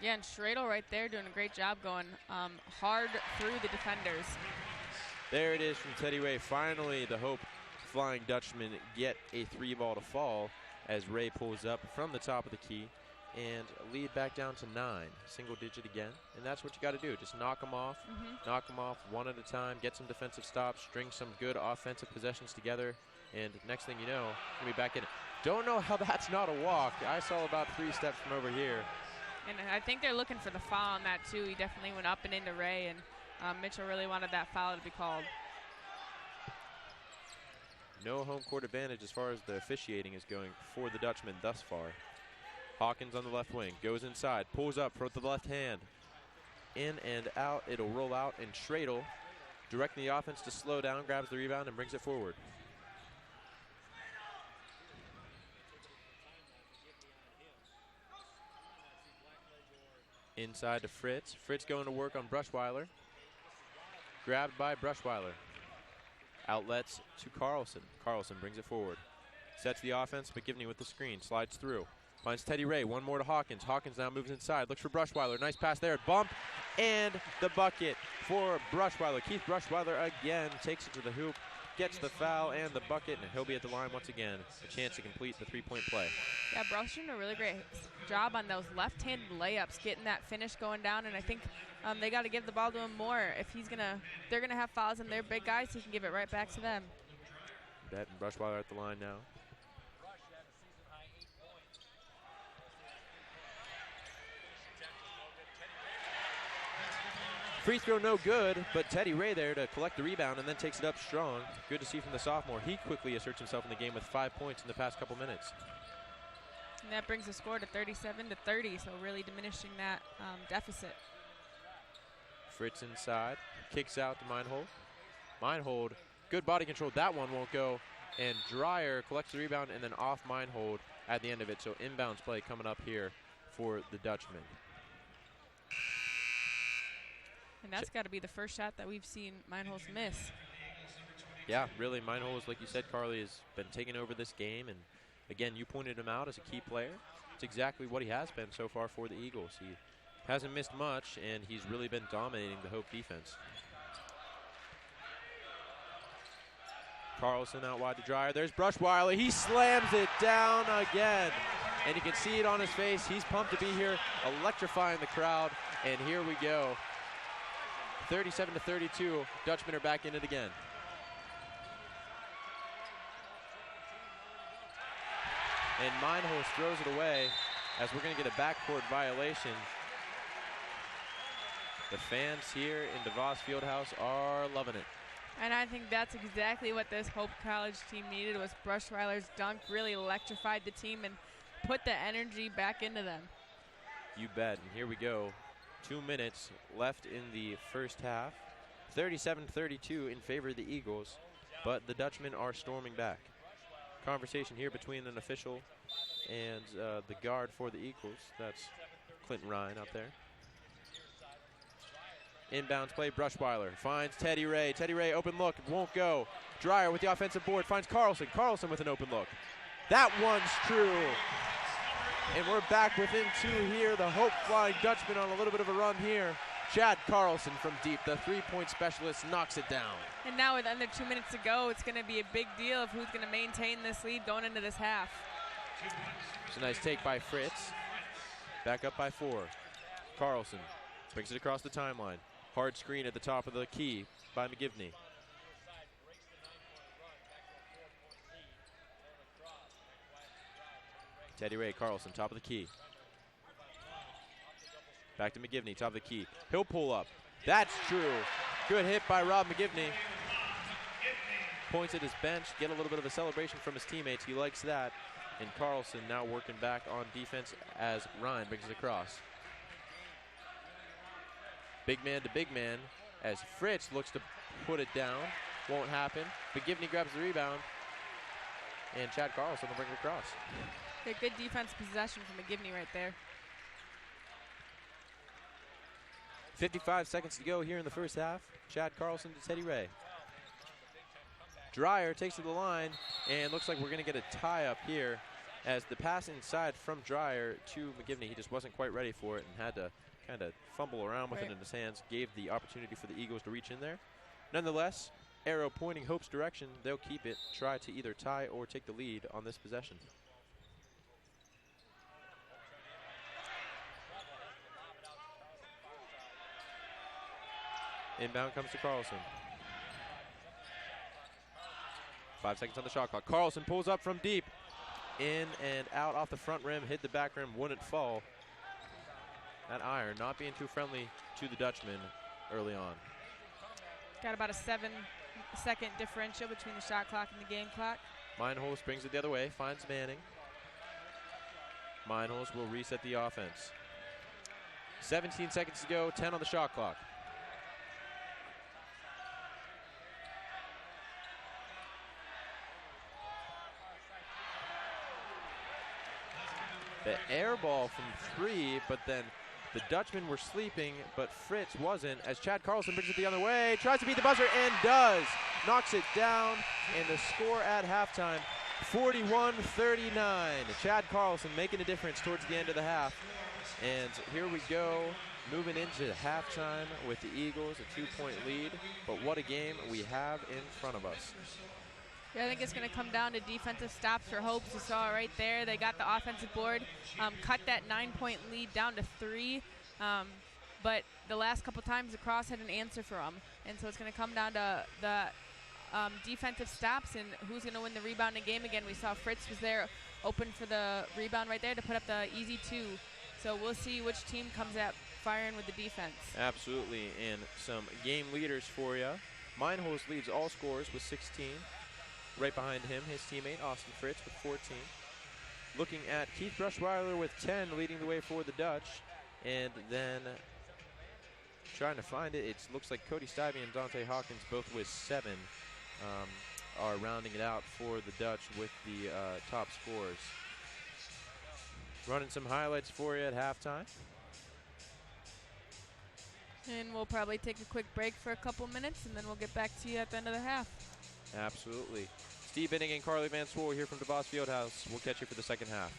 [SPEAKER 4] Yeah, and Schradel right there doing a great job going hard through the defenders.
[SPEAKER 5] There it is from Teddy Ray. Finally, the Hope Flying Dutchman get a 3-ball to fall as Ray pulls up from the top of the key and lead back down to 9, single digit again. And that's what you got to do. Just knock them off, one at a time, get some defensive stops, string some good offensive possessions together, and next thing you know, you'll be back in it. Don't know how that's not a walk. I saw about 3 steps from over here.
[SPEAKER 4] And I think they're looking for the foul on that, too. He definitely went up and into Ray, and Mitchell really wanted that foul to be called.
[SPEAKER 5] No home court advantage as far as the officiating is going for the Dutchman thus far. Hawkins on the left wing, goes inside, pulls up with the left hand. In and out, it'll roll out, and Schradel, directing the offense to slow down, grabs the rebound and brings it forward. Inside to Fritz. Fritz going to work on Brushweiler. Grabbed by Brushweiler. Outlets to Carlson. Carlson brings it forward. Sets the offense, McGivney with the screen, slides through. Finds Teddy Ray, one more to Hawkins. Hawkins now moves inside, looks for Brushweiler. Nice pass there, bump, and the bucket for Brushweiler. Keith Brushweiler again takes it to the hoop, gets the foul and the bucket, and he'll be at the line once again. A chance to complete the 3-point play.
[SPEAKER 4] Yeah, Brush doing a really great job on those left-handed layups, getting that finish going down, and I think they got to give the ball to him more. If they're gonna have fouls on their big guys, he can give it right back to them.
[SPEAKER 5] Bet and Brushweiler at the line now. Free throw no good, but Teddy Ray there to collect the rebound and then takes it up strong. Good to see from the sophomore. He quickly asserts himself in the game with 5 points in the past couple minutes.
[SPEAKER 4] And that brings the score to 37-30, so really diminishing that deficit.
[SPEAKER 5] Fritz inside, kicks out to Meinhold. Meinhold, good body control. That one won't go. And Dreyer collects the rebound and then off Meinhold at the end of it. So inbounds play coming up here for the Dutchman.
[SPEAKER 4] And that's got to be the first shot that we've seen Meinholz miss.
[SPEAKER 5] Yeah, really, Meinholz, like you said, Carly, has been taking over this game. And, again, you pointed him out as a key player. It's exactly what he has been so far for the Eagles. He hasn't missed much, and he's really been dominating the Hope defense. Carlson out wide to Dreyer. There's Brushweiler. He slams it down again. and you can see it on his face. He's pumped to be here, electrifying the crowd, and here we go. 37-32, Dutchmen are back in it again. And Meinholz throws it away as we're going to get a backcourt violation. The fans here in DeVos Fieldhouse are loving it.
[SPEAKER 4] And I think that's exactly what this Hope College team needed, was Brushweiler's dunk. Really electrified the team and put the energy back into them.
[SPEAKER 5] You bet. And here we go. 2 minutes left in the first half. 37-32 in favor of the Eagles, but the Dutchmen are storming back. Conversation here between an official and the guard for the Eagles. That's Clinton Ryan up there. Inbounds play, Brushweiler finds Teddy Ray. Teddy Ray, open look, won't go. Dreyer with the offensive board, finds Carlson. Carlson with an open look. That one's true. And we're back within 2 here. The Hope Flying Dutchman on a little bit of a run here. Chad Carlson from deep, the three-point specialist, knocks it down.
[SPEAKER 4] And now with under 2 minutes to go, it's going to be a big deal of who's going to maintain this lead going into this half.
[SPEAKER 5] It's a nice take by Fritz. Back up by 4. Carlson brings it across the timeline. Hard screen at the top of the key by McGivney. Teddy Ray, Carlson, top of the key. Back to McGivney, top of the key. He'll pull up. That's true. Good hit by Rob McGivney. Points at his bench, get a little bit of a celebration from his teammates. He likes that. And Carlson now working back on defense as Ryan brings it across. Big man to big man as Fritz looks to put it down. Won't happen. McGivney grabs the rebound. And Chad Carlson will bring it across.
[SPEAKER 4] A good defense possession from McGivney right there.
[SPEAKER 5] 55 seconds to go here in the first half. Chad Carlson to Teddy Ray. Dreyer takes to the line, and looks like we're going to get a tie up here as the pass inside from Dreyer to McGivney. He just wasn't quite ready for it and had to kind of fumble around with it in his hands. Gave the opportunity for the Eagles to reach in there. Nonetheless, arrow pointing Hope's direction. They'll keep it, try to either tie or take the lead on this possession. Inbound comes to Carlson. 5 seconds on the shot clock. Carlson pulls up from deep. In and out off the front rim, hit the back rim, wouldn't fall. That iron not being too friendly to the Dutchman early on.
[SPEAKER 4] Got about a 7-second differential between the shot clock and the game clock.
[SPEAKER 5] Meinholz brings it the other way, finds Manning. Meinholz will reset the offense. 17 seconds to go, 10 on the shot clock. The air ball from 3, but then the Dutchmen were sleeping, but Fritz wasn't, as Chad Carlson brings it the other way, tries to beat the buzzer, and does. Knocks it down, and the score at halftime, 41-39. Chad Carlson making a difference towards the end of the half. And here we go, moving into halftime with the Eagles, a 2-point lead. But what a game we have in front of us.
[SPEAKER 4] Yeah, I think it's going to come down to defensive stops for Hope. You saw it right there. They got the offensive board, cut that 9-point lead down to 3. But the last couple times, the Crosse had an answer for them. And so it's going to come down to the defensive stops and who's going to win the rebounding game again. We saw Fritz was there open for the rebound right there to put up the easy 2. So we'll see which team comes out firing with the defense.
[SPEAKER 5] Absolutely, and some game leaders for you. Meinholz leads all scorers with 16. Right behind him, his teammate, Austin Fritz, with 14. Looking at Keith Brushweiler with 10, leading the way for the Dutch. And then trying to find it, it looks like Cody Stivey and Dante Hawkins both with 7 are rounding it out for the Dutch with the top scores. Running some highlights for you at halftime.
[SPEAKER 4] And we'll probably take a quick break for a couple minutes, and then we'll get back to you at the end of the half.
[SPEAKER 5] Absolutely. Steve Binning and Carly Van Swoor here from DeVos Fieldhouse. We'll catch you for the second half.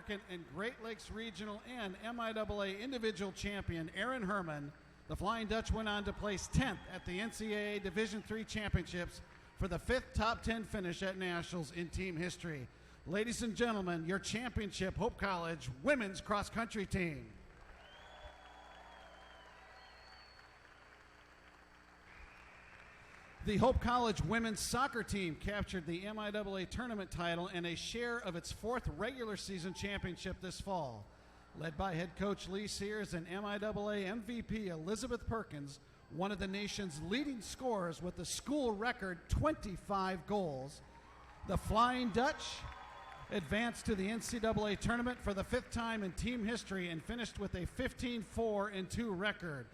[SPEAKER 2] All-American and Great Lakes Regional and MIAA individual champion Aaron Herman, the Flying Dutch went on to place 10th at the NCAA Division III Championships for the 5th top 10 finish at Nationals in team history. Ladies and gentlemen, your championship Hope College women's cross-country team. The Hope College women's soccer team captured the MIAA tournament title and a share of its 4th regular season championship this fall. Led by head coach Lee Sears and MIAA MVP Elizabeth Perkins, one of the nation's leading scorers with a school record 25 goals, the Flying Dutch advanced to the NCAA tournament for the 5th time in team history and finished with a 15-4-2 record.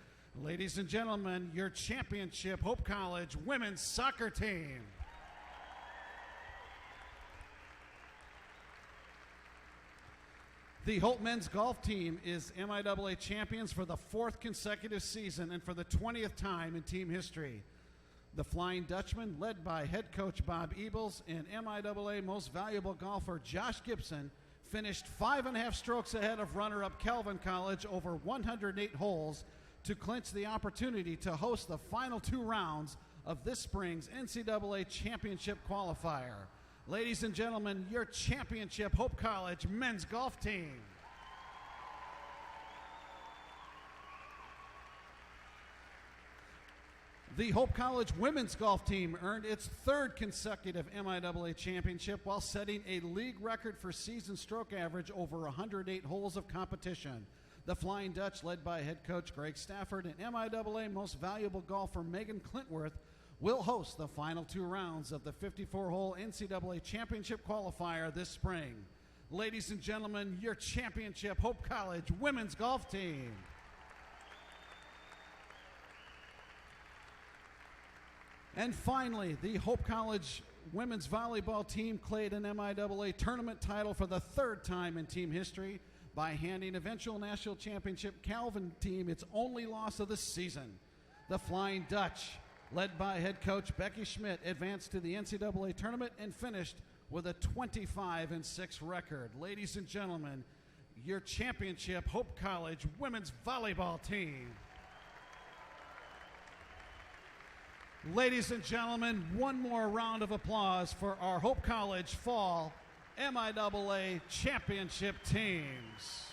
[SPEAKER 2] Ladies and gentlemen, your championship Hope College women's soccer team. The Hope men's golf team is MIAA champions for the 4th consecutive season and for the 20th time in team history. The Flying Dutchman, led by head coach Bob Ebels and MIAA most valuable golfer Josh Gibson, finished 5.5 strokes ahead of runner-up Calvin College over 108 holes to clinch the opportunity to host the final 2 rounds of this spring's NCAA championship qualifier. Ladies and gentlemen, your championship Hope College men's golf team. The Hope College women's golf team earned its 3rd consecutive MIAA championship while setting a league record for season stroke average over 108 holes of competition. The Flying Dutch, led by head coach Greg Stafford and MIAA most valuable golfer Megan Clintworth, will host the final 2 rounds of the 54-hole NCAA championship qualifier this spring. Ladies and gentlemen, your championship Hope College women's golf team. And finally, the Hope College women's volleyball team claimed an MIAA tournament title for the 3rd time in team history by handing eventual national championship Calvin team its only loss of the season. The Flying Dutch, led by head coach Becky Schmidt, advanced to the NCAA tournament and finished with a 25-6 record. Ladies and gentlemen, your championship Hope College women's volleyball team. Ladies and gentlemen, one more round of applause for our Hope College fall MIAA championship teams.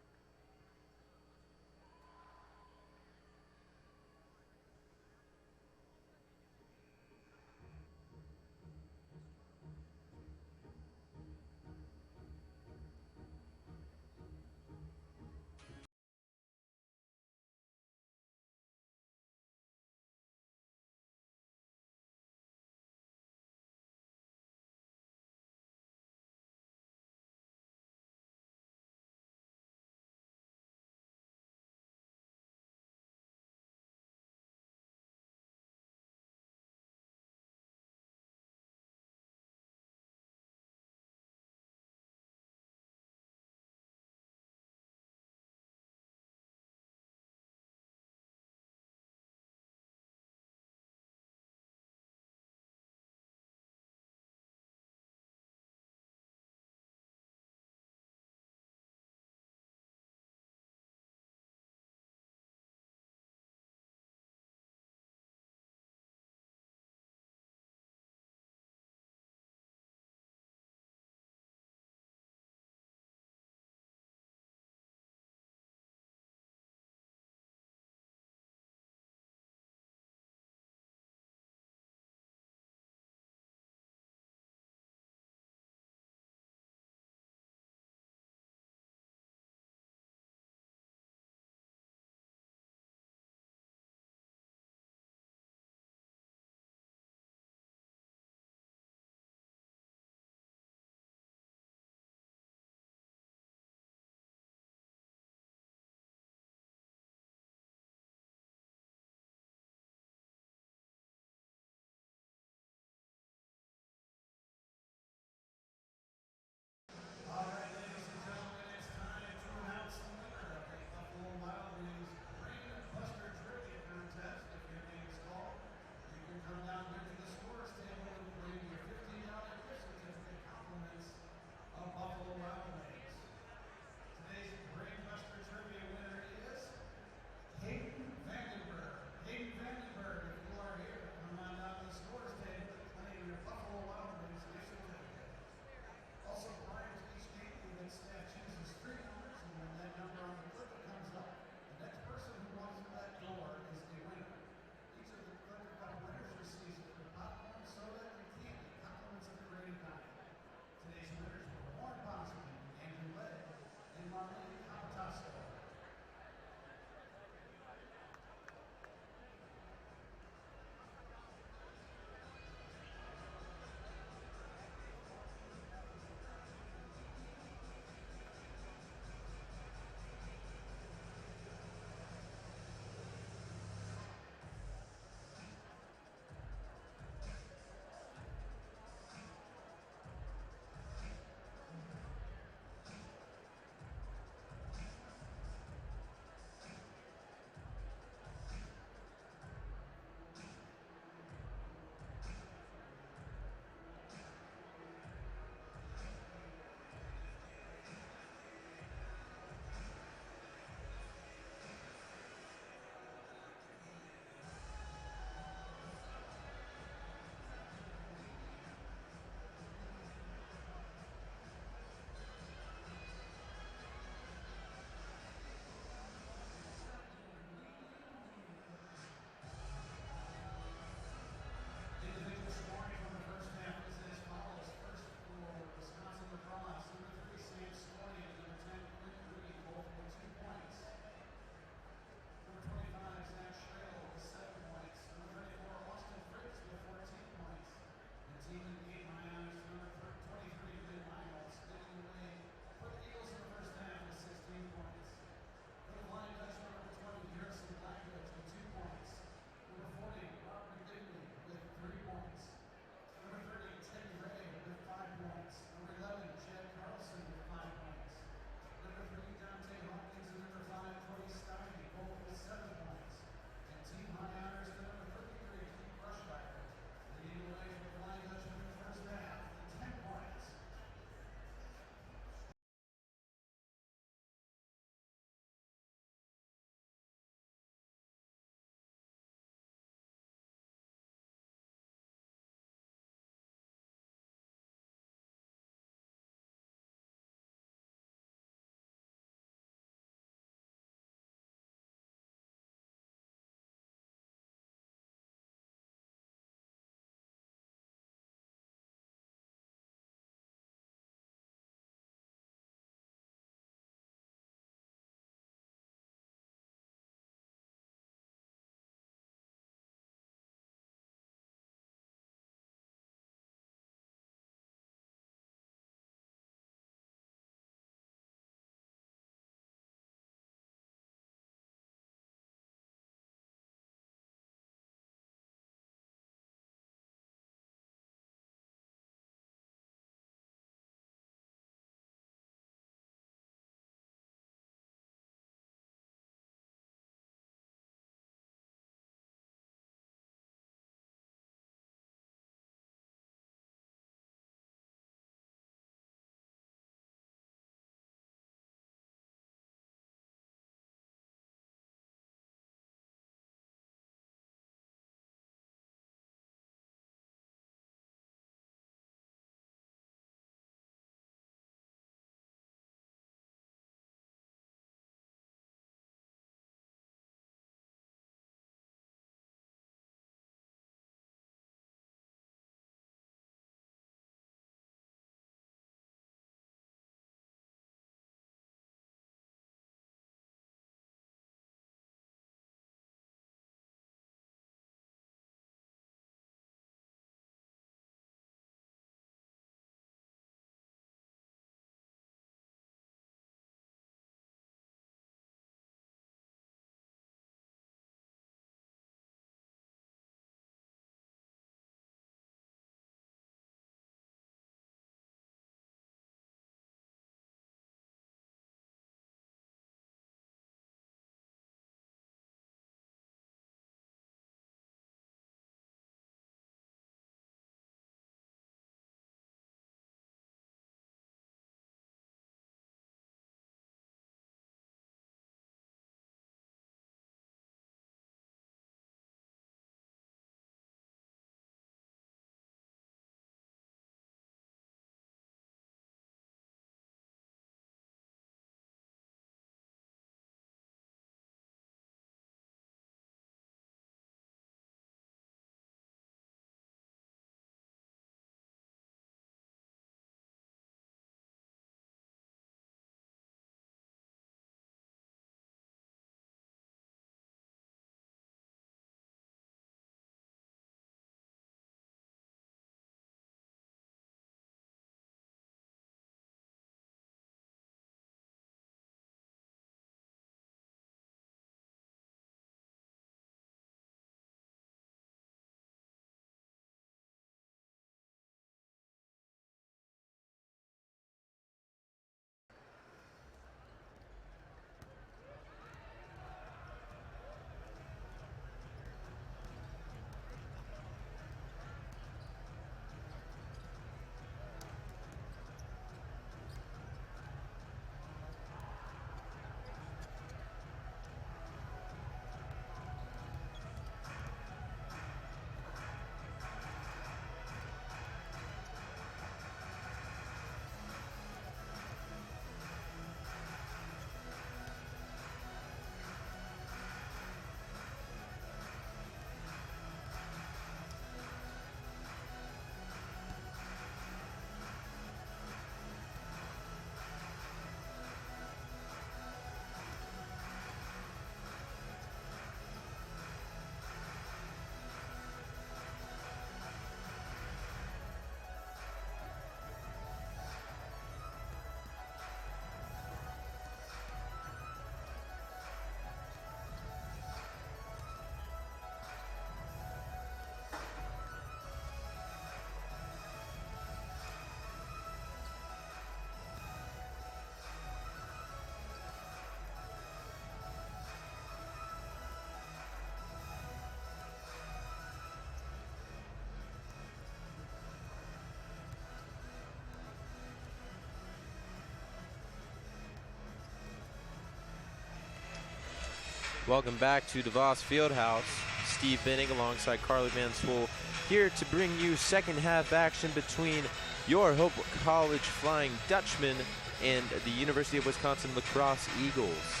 [SPEAKER 5] Welcome back to DeVos Fieldhouse. Steve Binning alongside Carly Van Swoel here to bring you second half action between your Hope College Flying Dutchmen and the University of Wisconsin Lacrosse Eagles.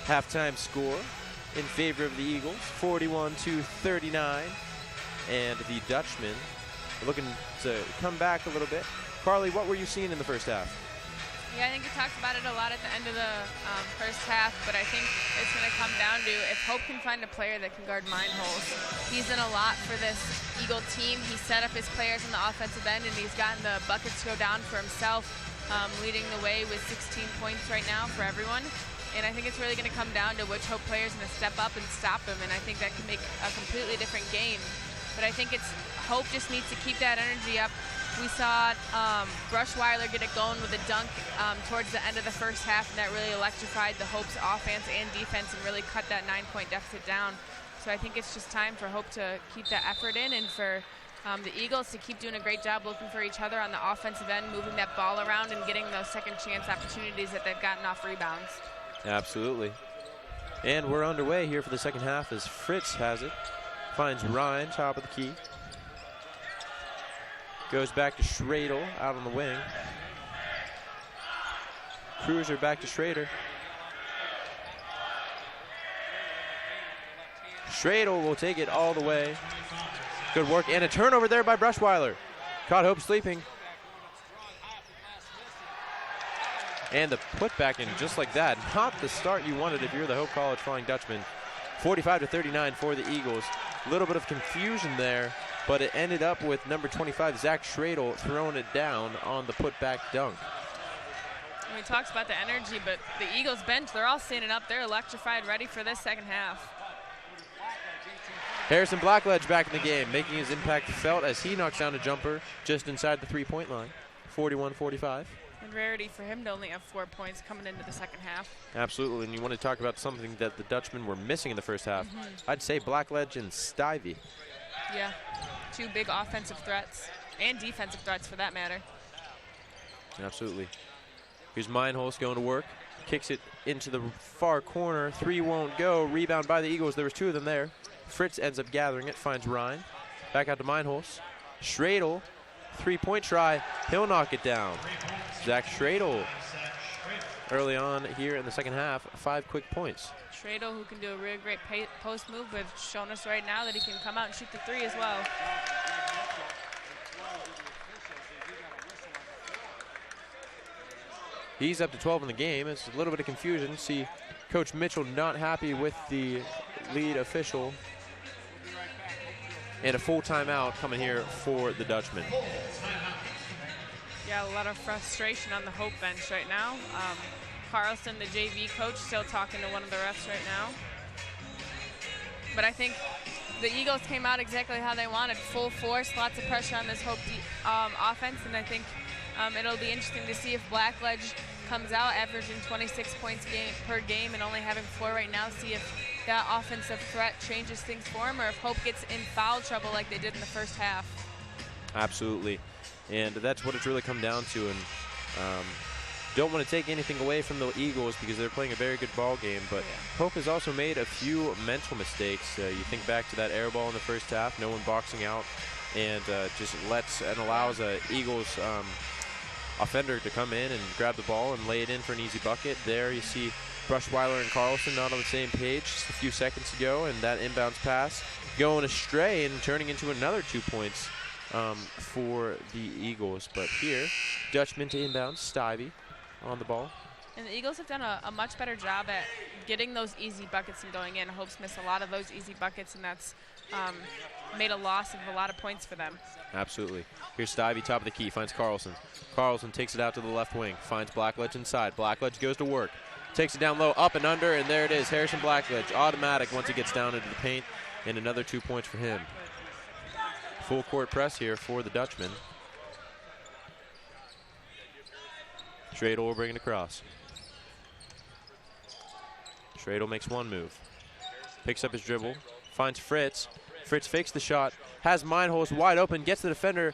[SPEAKER 5] Halftime score in favor of the Eagles, 41-39, and the Dutchmen looking to come back a little bit. Carly, what were you seeing in the first half?
[SPEAKER 4] Yeah, I think we talked about it a lot at the end of the first half, but I think it's going to come down to if Hope can find a player that can guard Meinholz. He's done a lot for this Eagle team. He set up his players on the offensive end, and he's gotten the buckets to go down for himself, leading the way with 16 points right now for everyone. And I think it's really going to come down to which Hope player is going to step up and stop him, and I think that can make a completely different game. But I think Hope just needs to keep that energy up. We saw Brushweiler get it going with a dunk towards the end of the first half, and that really electrified the Hope's offense and defense and really cut that 9-point deficit down. So I think it's just time for Hope to keep that effort in, and for the Eagles to keep doing a great job looking for each other on the offensive end, moving that ball around and getting those second chance opportunities that they've gotten off rebounds.
[SPEAKER 5] Absolutely. And we're underway here for the second half as Fritz has it. Finds Ryan, top of the key. Goes back to Schradel out on the wing. Cruiser back to Schrader. Schradel will take it all the way. Good work, and a turnover there by Brushweiler. Caught Hope sleeping. And the putback in just like that. Not the start you wanted if you're the Hope College Flying Dutchman. 45-39 for the Eagles. A little bit of confusion there, but it ended up with number 25, Zach Schradel, throwing it down on the putback dunk.
[SPEAKER 4] We talked about the energy, but the Eagles bench, they're all standing up. They're electrified, ready for this second half.
[SPEAKER 5] Harrison Blackledge back in the game, making his impact felt as he knocks down a jumper just inside the three-point line. 41-45.
[SPEAKER 4] And rarity for him to only have 4 points coming into the second half.
[SPEAKER 5] Absolutely, and you want to talk about something that the Dutchmen were missing in the first half. I'd say Blackledge and Stivey.
[SPEAKER 4] Yeah, two big offensive threats and defensive threats for that matter.
[SPEAKER 5] Absolutely. Here's Meinholz going to work. Kicks it into the far corner. Three won't go. Rebound by the Eagles. There was two of them there. Fritz ends up gathering it. Finds Ryan. Back out to Meinholz. Schradel. Three-point try. He'll knock it down. Zach Schradel early on here in the second half. 5 quick points.
[SPEAKER 4] Schradel, who can do a really great post move, has shown us right now that he can come out and shoot the three as well.
[SPEAKER 5] He's up to 12 in the game. It's a little bit of confusion. See Coach Mitchell not happy with the lead official. And a full timeout coming here for the Dutchmen.
[SPEAKER 4] Yeah, a lot of frustration on the Hope bench right now. Carlson, the JV coach, still talking to one of the refs right now. But I think the Eagles came out exactly how they wanted. Full force, lots of pressure on this Hope offense, and I think it'll be interesting to see if Blackledge comes out averaging 26 points per game and only having 4 right now, see if that offensive threat changes things for him, or if Hope gets in foul trouble like they did in the first half.
[SPEAKER 5] Absolutely. And that's what it's really come down to. And don't want to take anything away from the Eagles because they're playing a very good ball game, but Hope has also made a few mental mistakes. You think back to that air ball in the first half, no one boxing out, and just lets and allows a Eagles offender to come in and grab the ball and lay it in for an easy bucket. There you see Brushweiler and Carlson not on the same page just a few seconds ago, and that inbounds pass going astray and turning into another 2 points for the Eagles. But here, Dutchman to inbound, Stivey on the ball.
[SPEAKER 4] And the Eagles have done a much better job at getting those easy buckets and going in. Hope's missed a lot of those easy buckets, and that's made a loss of a lot of points for them.
[SPEAKER 5] Absolutely. Here's Stivey, top of the key, finds Carlson. Carlson takes it out to the left wing, finds Blackledge inside. Blackledge goes to work, takes it down low, up and under, and there it is. Harrison Blackledge, automatic once it gets down into the paint, and another 2 points for him. Full court press here for the Dutchman. Schradel will bring it across. Schradel makes one move. Picks up his dribble, finds Fritz. Fritz fakes the shot, has Meinholz wide open, gets the defender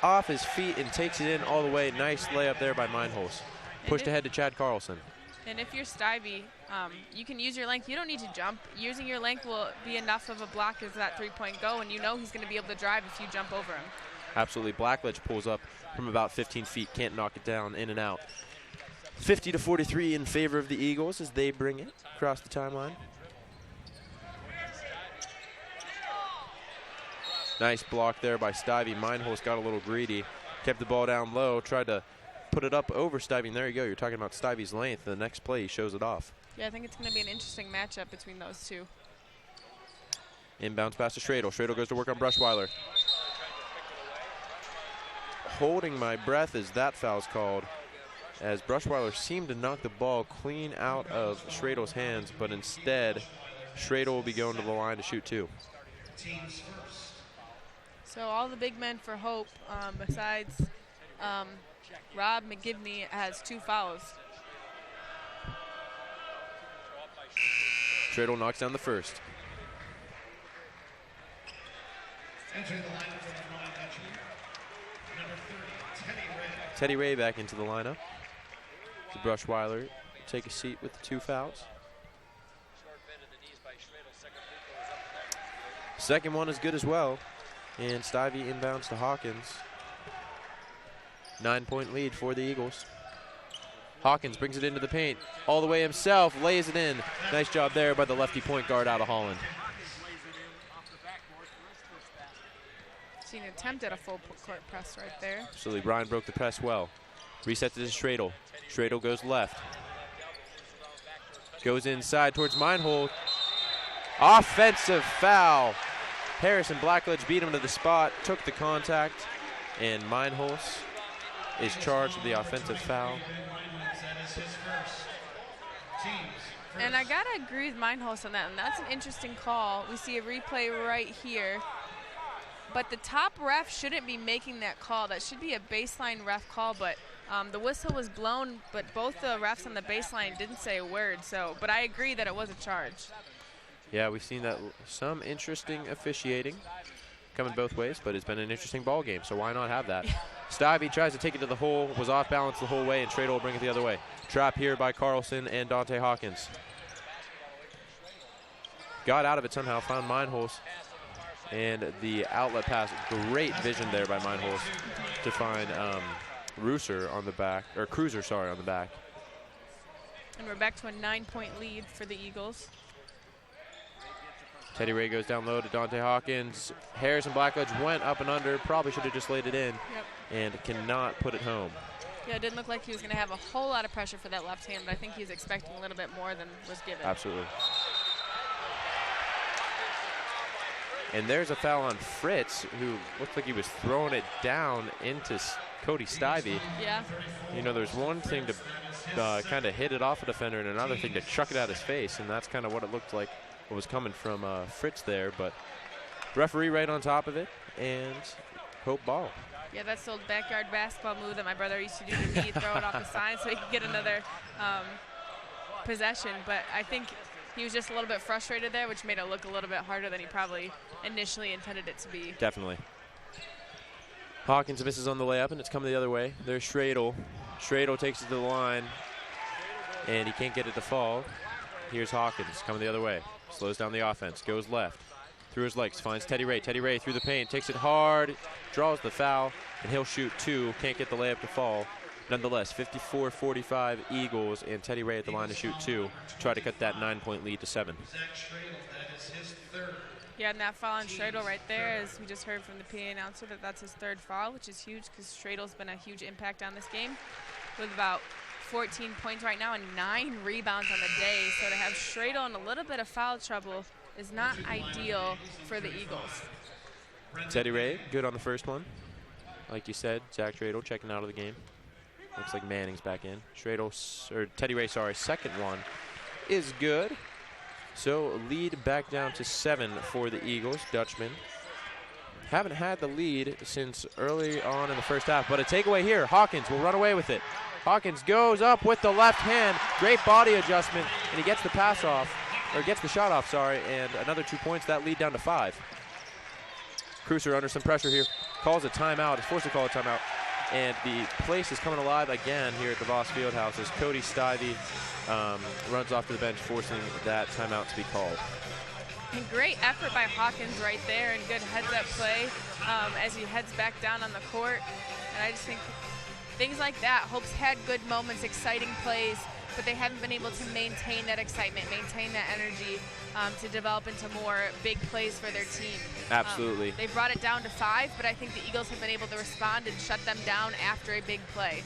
[SPEAKER 5] off his feet and takes it in all the way. Nice layup there by Meinholz. Pushed ahead to Chad Carlson.
[SPEAKER 4] And if you're Stivey, you can use your length. You don't need to jump. Using your length will be enough of a block as that three-point go, and you know he's going to be able to drive if you jump over him.
[SPEAKER 5] Absolutely. Blackledge pulls up from about 15 feet, can't knock it down, in and out. 50-43 in favor of the Eagles as they bring it across the timeline. Nice block there by Stivey. Meinholz got a little greedy, kept the ball down low, tried to put it up over Stivey, and there you go. You're talking about Stivey's length. The next play, he shows it off.
[SPEAKER 4] Yeah, I think it's going to be an interesting matchup between those two.
[SPEAKER 5] Inbounds pass to Schradel. Schradel goes to work on Brushweiler. Holding my breath as that foul's called, as Brushweiler seemed to knock the ball clean out of Schradel's hands, but instead, Schradel will be going to the line to shoot two.
[SPEAKER 4] So all the big men for Hope, besides Rob McGivney, has 2 fouls.
[SPEAKER 5] Schradel knocks down the first. Teddy Ray back into the lineup. To Brushweiler take a seat with the 2 fouls. Second one is good as well. And Stivey inbounds to Hawkins. 9-point lead for the Eagles. Hawkins brings it into the paint all the way himself, lays it in. Nice job there by the lefty point guard out of Holland.
[SPEAKER 4] Seen an attempt at a full court press right there.
[SPEAKER 5] Absolutely, Brian broke the press well. Resets it to Schradel. Schradel goes left. Goes inside towards Meinholz. Offensive foul. Harrison Blackledge beat him to the spot, took the contact, and Meinholz is charged with the offensive foul.
[SPEAKER 4] And I got to agree with Meinholz on that, and that's an interesting call. We see a replay right here. But the top ref shouldn't be making that call. That should be a baseline ref call, but the whistle was blown, but both the refs on the baseline didn't say a word. But I agree that it was a charge.
[SPEAKER 5] Yeah, we've seen that some interesting officiating coming both ways, but it's been an interesting ball game, so why not have that? Stivey tries to take it to the hole, was off balance the whole way, and Schradel will bring it the other way. Trap here by Carlson and Dante Hawkins. Got out of it somehow, found Meinholz, and the outlet pass. Great vision there by Meinholz to find Cruiser on the back.
[SPEAKER 4] And we're back to a 9-point lead for the Eagles.
[SPEAKER 5] Teddy Ray goes down low to Dante Hawkins. Harrison Blackledge went up and under, probably should have just laid it in, and cannot put it home.
[SPEAKER 4] Yeah, it didn't look like he was going to have a whole lot of pressure for that left hand, but I think he was expecting a little bit more than was given.
[SPEAKER 5] Absolutely. And there's a foul on Fritz, who looked like he was throwing it down into Cody Stivey.
[SPEAKER 4] Yeah.
[SPEAKER 5] You know, there's one thing to kind of hit it off a defender and another thing to chuck it at his face, and that's kind of what it looked like what was coming from Fritz there. But referee right on top of it, and Hope ball.
[SPEAKER 4] Yeah, that's the old backyard basketball move that my brother used to do to me, throw it off the sign so he could get another possession. But I think he was just a little bit frustrated there, which made it look a little bit harder than he probably initially intended it to be.
[SPEAKER 5] Definitely. Hawkins misses on the layup, and it's coming the other way. There's Schradel. Schradel takes it to the line, and he can't get it to fall. Here's Hawkins coming the other way. Slows down the offense, goes left. Through his legs, finds Teddy Ray. Teddy Ray through the paint, takes it hard, draws the foul, and he'll shoot 2. Can't get the layup to fall. Nonetheless, 54-45 Eagles, and Teddy Ray at the line to shoot 2. Try to cut that 9-point lead to 7.
[SPEAKER 4] Yeah, and that foul on Schradel right there, as we just heard from the PA announcer, that's his 3rd foul, which is huge because Schradel's been a huge impact on this game with about 14 points right now and 9 rebounds on the day. So to have Schradel in a little bit of foul trouble is not ideal for the Eagles.
[SPEAKER 5] Teddy Ray, good on the first one. Like you said, Zach Schradel checking out of the game. Looks like Manning's back in. Teddy Ray, second one is good. So lead back down to 7 for the Eagles. Dutchman haven't had the lead since early on in the first half, but a takeaway here. Hawkins will run away with it. Hawkins goes up with the left hand. Great body adjustment, and he gets the pass off, or gets the shot off, and another 2 points. That lead down to 5. Cruiser under some pressure here. Calls a timeout. Is forced to call a timeout. And the place is coming alive again here at the Voss Fieldhouse as Cody Stivey runs off to the bench, forcing that timeout to be called.
[SPEAKER 4] And great effort by Hawkins right there, and good heads-up play as he heads back down on the court. And I just think things like that, Hope's had good moments, exciting plays, but they haven't been able to maintain that excitement, maintain that energy to develop into more big plays for their team.
[SPEAKER 5] Absolutely.
[SPEAKER 4] They brought it down to 5, but I think the Eagles have been able to respond and shut them down after a big play.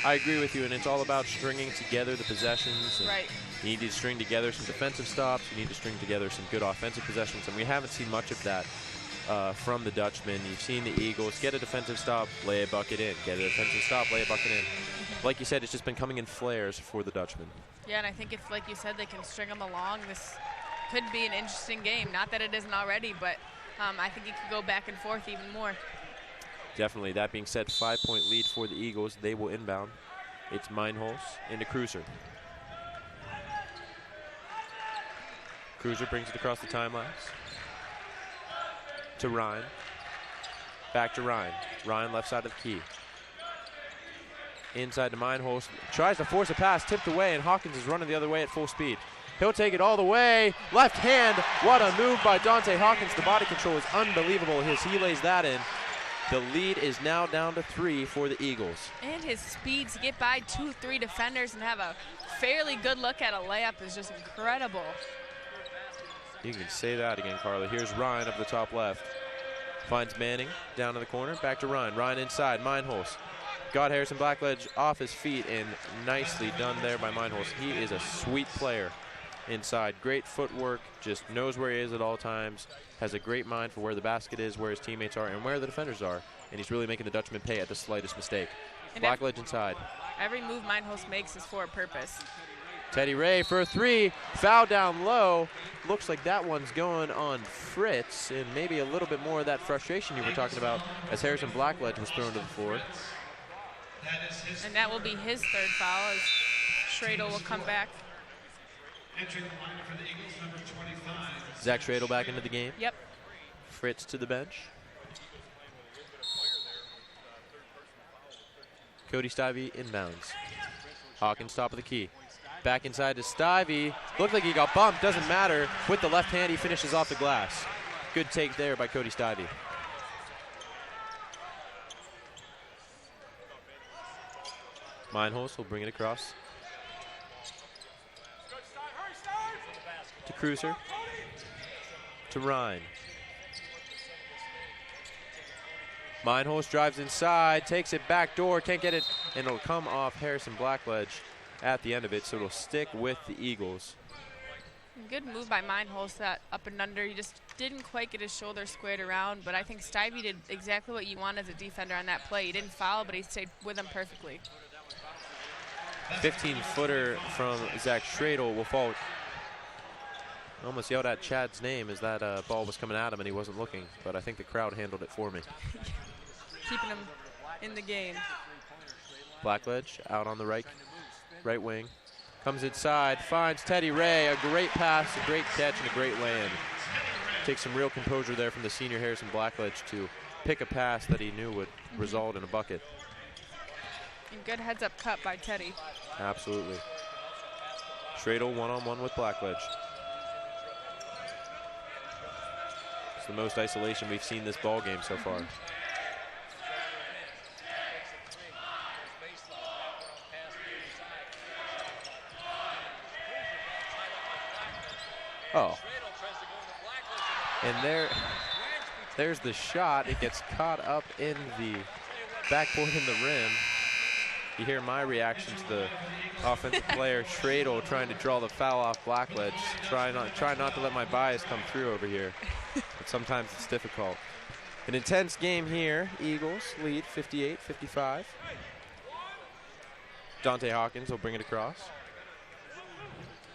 [SPEAKER 5] I agree with you, and it's all about stringing together the possessions.
[SPEAKER 4] Right.
[SPEAKER 5] You need to string together some defensive stops. You need to string together some good offensive possessions, and we haven't seen much of that from the Dutchmen. You've seen the Eagles get a defensive stop, lay a bucket in. Get a defensive stop, lay a bucket in. Like you said, it's just been coming in flares for the Dutchmen.
[SPEAKER 4] Yeah, and I think if, like you said, they can string them along, this could be an interesting game. Not that it isn't already, but I think it could go back and forth even more.
[SPEAKER 5] Definitely. That being said, 5-point lead for the Eagles. They will inbound. It's Meinholz into Crosse. Crosse brings it across the timelines to Ryan. Back to Ryan. Ryan left side of the key. Inside to Meinholz. Tries to force a pass, tipped away, and Hawkins is running the other way at full speed. He'll take it all the way. Left hand. What a move by Dante Hawkins. The body control is unbelievable as he lays that in. The lead is now down to 3 for the Eagles. And
[SPEAKER 4] his speed to get by 2-3 defenders and have a fairly good look at a layup is just incredible.
[SPEAKER 5] You can say that again, Carla. Here's Ryan up the top left. Finds Manning down in the corner. Back to Ryan. Ryan inside. Meinholz. Got Harrison Blackledge off his feet, and nicely done there by Meinholz. He is a sweet player inside. Great footwork. Just knows where he is at all times. Has a great mind for where the basket is, where his teammates are, and where the defenders are. And he's really making the Dutchman pay at the slightest mistake. Blackledge inside.
[SPEAKER 4] Every move Meinholz makes is for a purpose.
[SPEAKER 5] Teddy Ray for a 3. Foul down low. Looks like that one's going on Fritz, and maybe a little bit more of that frustration you were talking about as Harrison Blackledge was thrown to the floor.
[SPEAKER 4] And that will be his 3rd foul as Schradel will come back.
[SPEAKER 2] Entering the line for the Eagles, number 25.
[SPEAKER 5] Zach Schradel back into the game.
[SPEAKER 4] Yep.
[SPEAKER 5] Fritz to the bench. Cody Stivey inbounds. Hawkins top of the key. Back inside to Stivey. Looked like he got bumped. Doesn't matter. With the left hand, he finishes off the glass. Good take there by Cody Stivey. Meinholz will bring it across to Crosse. To Ryan. Meinholz drives inside, takes it back door, can't get it, and it'll come off Harrison Blackledge at the end of it, so it'll stick with the Eagles.
[SPEAKER 4] Good move by Meinholz, that up and under. He just didn't quite get his shoulder squared around, but I think Stivey did exactly what you want as a defender on that play. He didn't foul, but he stayed with him perfectly.
[SPEAKER 5] 15-footer from Zach Schradel will fall. I almost yelled out Chad's name as that ball was coming at him and he wasn't looking, but I think the crowd handled it for me.
[SPEAKER 4] Keeping him in the game.
[SPEAKER 5] Blackledge out on the right wing. Comes inside, finds Teddy Ray. A great pass, a great catch, and a great lay-in. Takes some real composure there from the senior Harrison Blackledge to pick a pass that he knew would result in a bucket.
[SPEAKER 4] And good heads-up cut by Teddy.
[SPEAKER 5] Absolutely. Schradel one-on-one with Blackledge. It's the most isolation we've seen this ball game so far. Oh. And there's the shot. It gets caught up in the backboard in the rim. You hear my reaction to the offensive player, Schradel, trying to draw the foul off Blackledge. Try not to let my bias come through over here. But sometimes it's difficult. An intense game here. Eagles lead 58-55. Dante Hawkins will bring it across.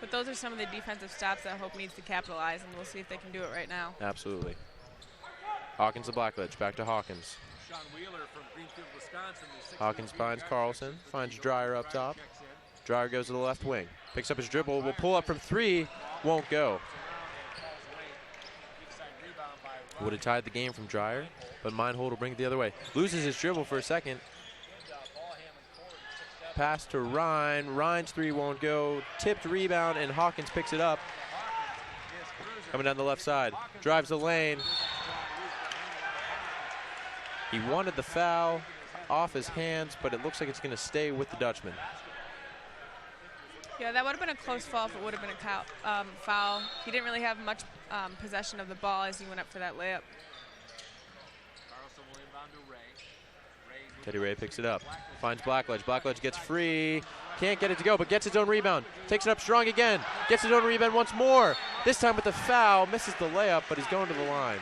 [SPEAKER 4] But those are some of the defensive stops that Hope needs to capitalize, and we'll see if they can do it right now.
[SPEAKER 5] Absolutely. Hawkins to Blackledge. Back to Hawkins. Hawkins finds Carlson. Finds Dreyer up top. Dreyer goes to the left wing. Picks up his dribble. Will pull up from 3. Won't go. Would have tied the game from Dreyer, but Meinhold will bring it the other way. Loses his dribble for a second. Pass to Ryan. Ryan's three won't go. Tipped rebound, and Hawkins picks it up. Coming down the left side. Drives the lane. He wanted the foul off his hands, but it looks like it's going to stay with the Dutchman.
[SPEAKER 4] Yeah, that would have been a close foul if it would have been a foul. He didn't really have much possession of the ball as he went up for that layup.
[SPEAKER 5] Teddy Ray picks it up, finds Blackledge. Blackledge gets free, can't get it to go, but gets his own rebound. Takes it up strong again, gets his own rebound once more. This time with the foul, misses the layup, but he's going to the line.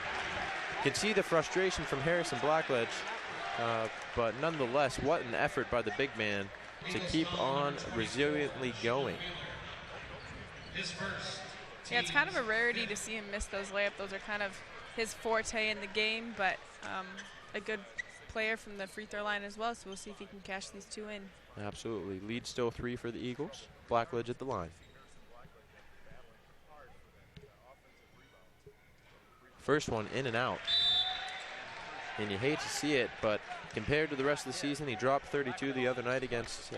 [SPEAKER 5] You can see the frustration from Harrison Blackledge, but nonetheless, what an effort by the big man to keep on resiliently going.
[SPEAKER 4] Yeah, it's kind of a rarity to see him miss those layups. Those are kind of his forte in the game, but a good player from the free throw line as well, so we'll see if he can cash these two in.
[SPEAKER 5] Absolutely. Lead still 3 for the Eagles. Blackledge at the line. First one in and out. And you hate to see it, but compared to the rest of the season, he dropped 32 the other night against,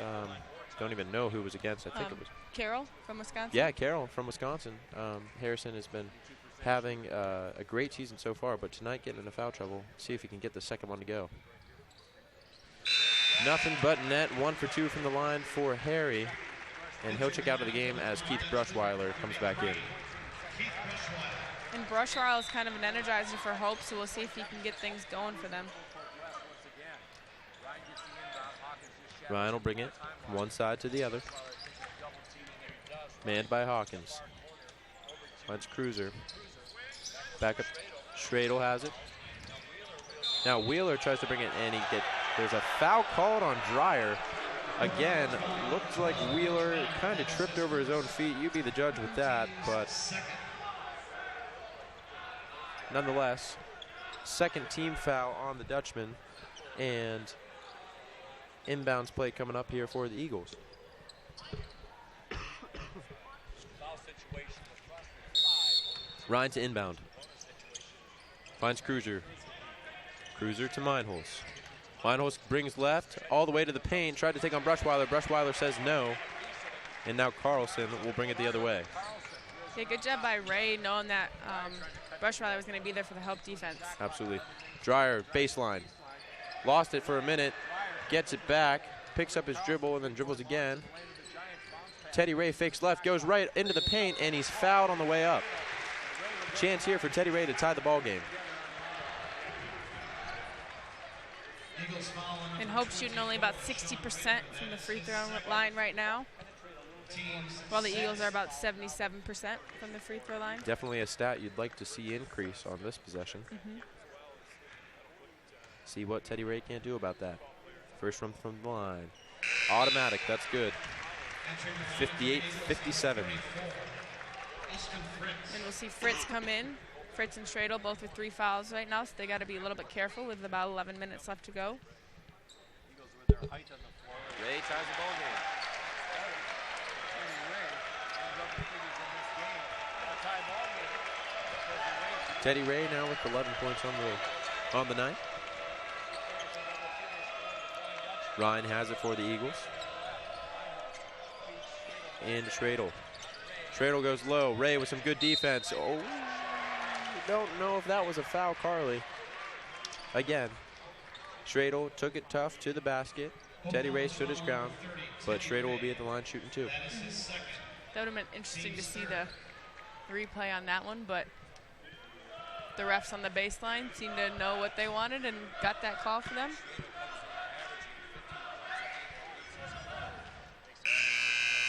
[SPEAKER 5] don't even know who was against. I think it was
[SPEAKER 4] Carroll from Wisconsin.
[SPEAKER 5] Yeah, Carroll from Wisconsin. Harrison has been having a great season so far, but tonight getting into foul trouble. See if he can get the second one to go. Nothing but net. 1 for 2 from the line for Harry, and he'll check out of the game as Keith Brushweiler comes back in.
[SPEAKER 4] And Brushweiler is kind of an energizer for Hope, so we'll see if he can get things going for them.
[SPEAKER 5] Ryan will bring it from one side to the other. Manned by Hawkins. Finds Cruiser. Back up. Schradel has it. Now Wheeler tries to bring it, and there's a foul called on Dreyer. Again, looked like Wheeler kind of tripped over his own feet. You be the judge with that, but nonetheless, second team foul on the Dutchman, and inbounds play coming up here for the Eagles. Ryan to inbound. Finds Cruiser. Cruiser to Meinholz. Meinholz brings left all the way to the paint. Tried to take on Brushweiler. Brushweiler says no. And now Carlson will bring it the other way.
[SPEAKER 4] Yeah, good job by Ray knowing that Brushweiler was going to be there for the help defense.
[SPEAKER 5] Absolutely. Dreyer, baseline. Lost it for a minute. Gets it back. Picks up his dribble and then dribbles again. Teddy Ray fakes left. Goes right into the paint, and he's fouled on the way up. Chance here for Teddy Ray to tie the ball game.
[SPEAKER 4] And Hope shooting only about 60% from the free throw line right now, while the Eagles are about 77% from the free throw line.
[SPEAKER 5] Definitely a stat you'd like to see increase on this possession. See what Teddy Ray can't do about that. First one from the line. Automatic, that's good. 58-57.
[SPEAKER 4] And we'll see Fritz come in. Fritz and Schradel both with 3 fouls right now, so they got to be a little bit careful with about 11 minutes left to go.
[SPEAKER 5] Ray ties the ball game. Teddy Ray now with 11 points on the night. Ryan has it for the Eagles. And Schradel. Schradel goes low. Ray with some good defense. Oh, don't know if that was a foul, Carly. Again, Schradel took it tough to the basket. Teddy Ray stood his ground, but Schradel will be at the line shooting too.
[SPEAKER 4] That would have been interesting to see the replay on that one, but the refs on the baseline seemed to know what they wanted and got that call for them.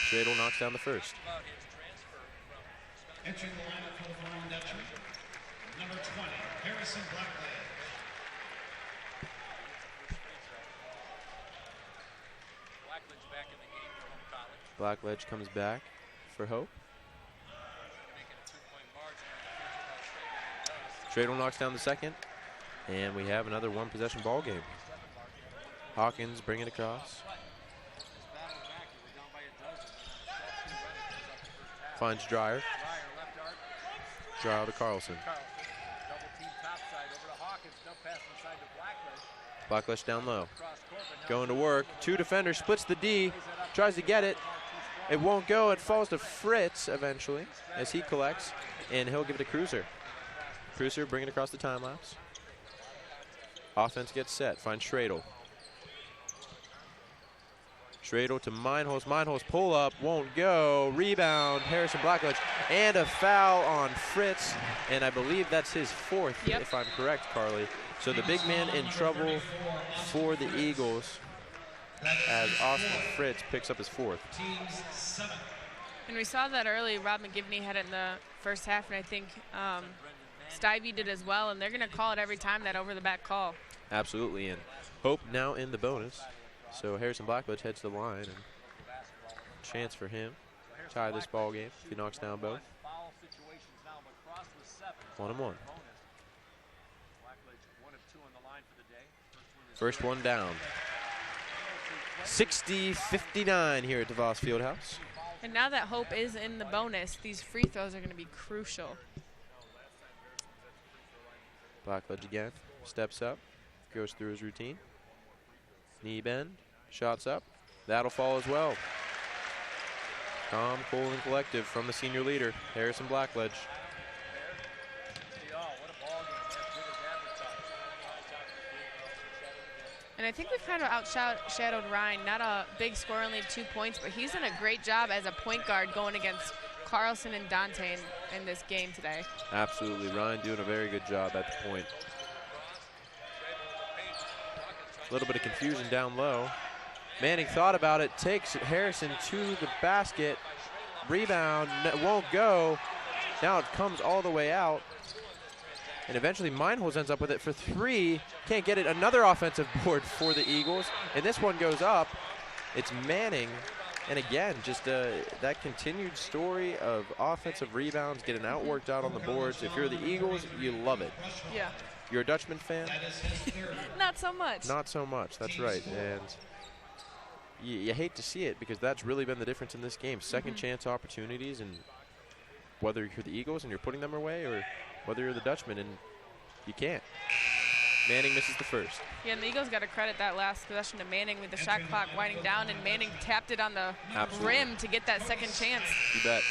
[SPEAKER 5] Schradel knocks down the first.
[SPEAKER 2] Entering the lineup for the Vermont Dutchman, number 20, Harrison Blackledge.
[SPEAKER 5] Blackledge comes back for Hope. Schradel knocks down the second, and we have another one-possession ball game. Hawkins bring it across. Finds Dreyer. Dreyer to Carlson. Blackledge down low. Going to work. 2 defenders, splits the D, tries to get it. It won't go. It falls to Fritz eventually as he collects, and he'll give it to Cruiser. Cruiser bringing it across the time lapse. Offense gets set. Finds Schradel. Schradel to Meinholz. Meinholz pull up, won't go. Rebound, Harrison Blackledge, and a foul on Fritz. And I believe that's his 4th, if I'm correct, Carly. So the big man in trouble for the Eagles as Austin Fritz picks up his 4th.
[SPEAKER 4] And we saw that early. Rob McGivney had it in the first half, and I think Stivey did as well. And they're going to call it every time, that over-the-back call.
[SPEAKER 5] Absolutely. And Hope now in the bonus. So Harrison Blackledge heads to the line, and chance for him to tie this ball game if he knocks down both. 1-1. First one down. 60-59 here at DeVos Fieldhouse.
[SPEAKER 4] And now that Hope is in the bonus, these free throws are going to be crucial.
[SPEAKER 5] Blackledge again, steps up, goes through his routine. Knee bend, shots up. That'll fall as well. Calm, cool, and collective from the senior leader, Harrison Blackledge.
[SPEAKER 4] And I think we've kind of outshadowed Ryan. Not a big score, only 2 points, but he's done a great job as a point guard going against Carlson and Dante in this game today.
[SPEAKER 5] Absolutely, Ryan doing a very good job at the point. A little bit of confusion down low. Manning thought about it, takes Harrison to the basket. Rebound, won't go. Now it comes all the way out. And eventually Meinholz ends up with it for 3. Can't get it. Another offensive board for the Eagles. And this one goes up. It's Manning. And again, just that continued story of offensive rebounds, getting outworked out on the boards. If you're the Eagles, you love it.
[SPEAKER 4] Yeah.
[SPEAKER 5] You're a Dutchman fan?
[SPEAKER 4] Not so much.
[SPEAKER 5] Not so much, that's right. And you hate to see it because that's really been the difference in this game. Second chance opportunities, and whether you're the Eagles and you're putting them away or whether you're the Dutchman and you can't. Manning misses the first.
[SPEAKER 4] Yeah, and the Eagles got to credit that last possession to Manning with the shot clock winding down, and Manning tapped it on the rim to get that second chance.
[SPEAKER 5] You bet.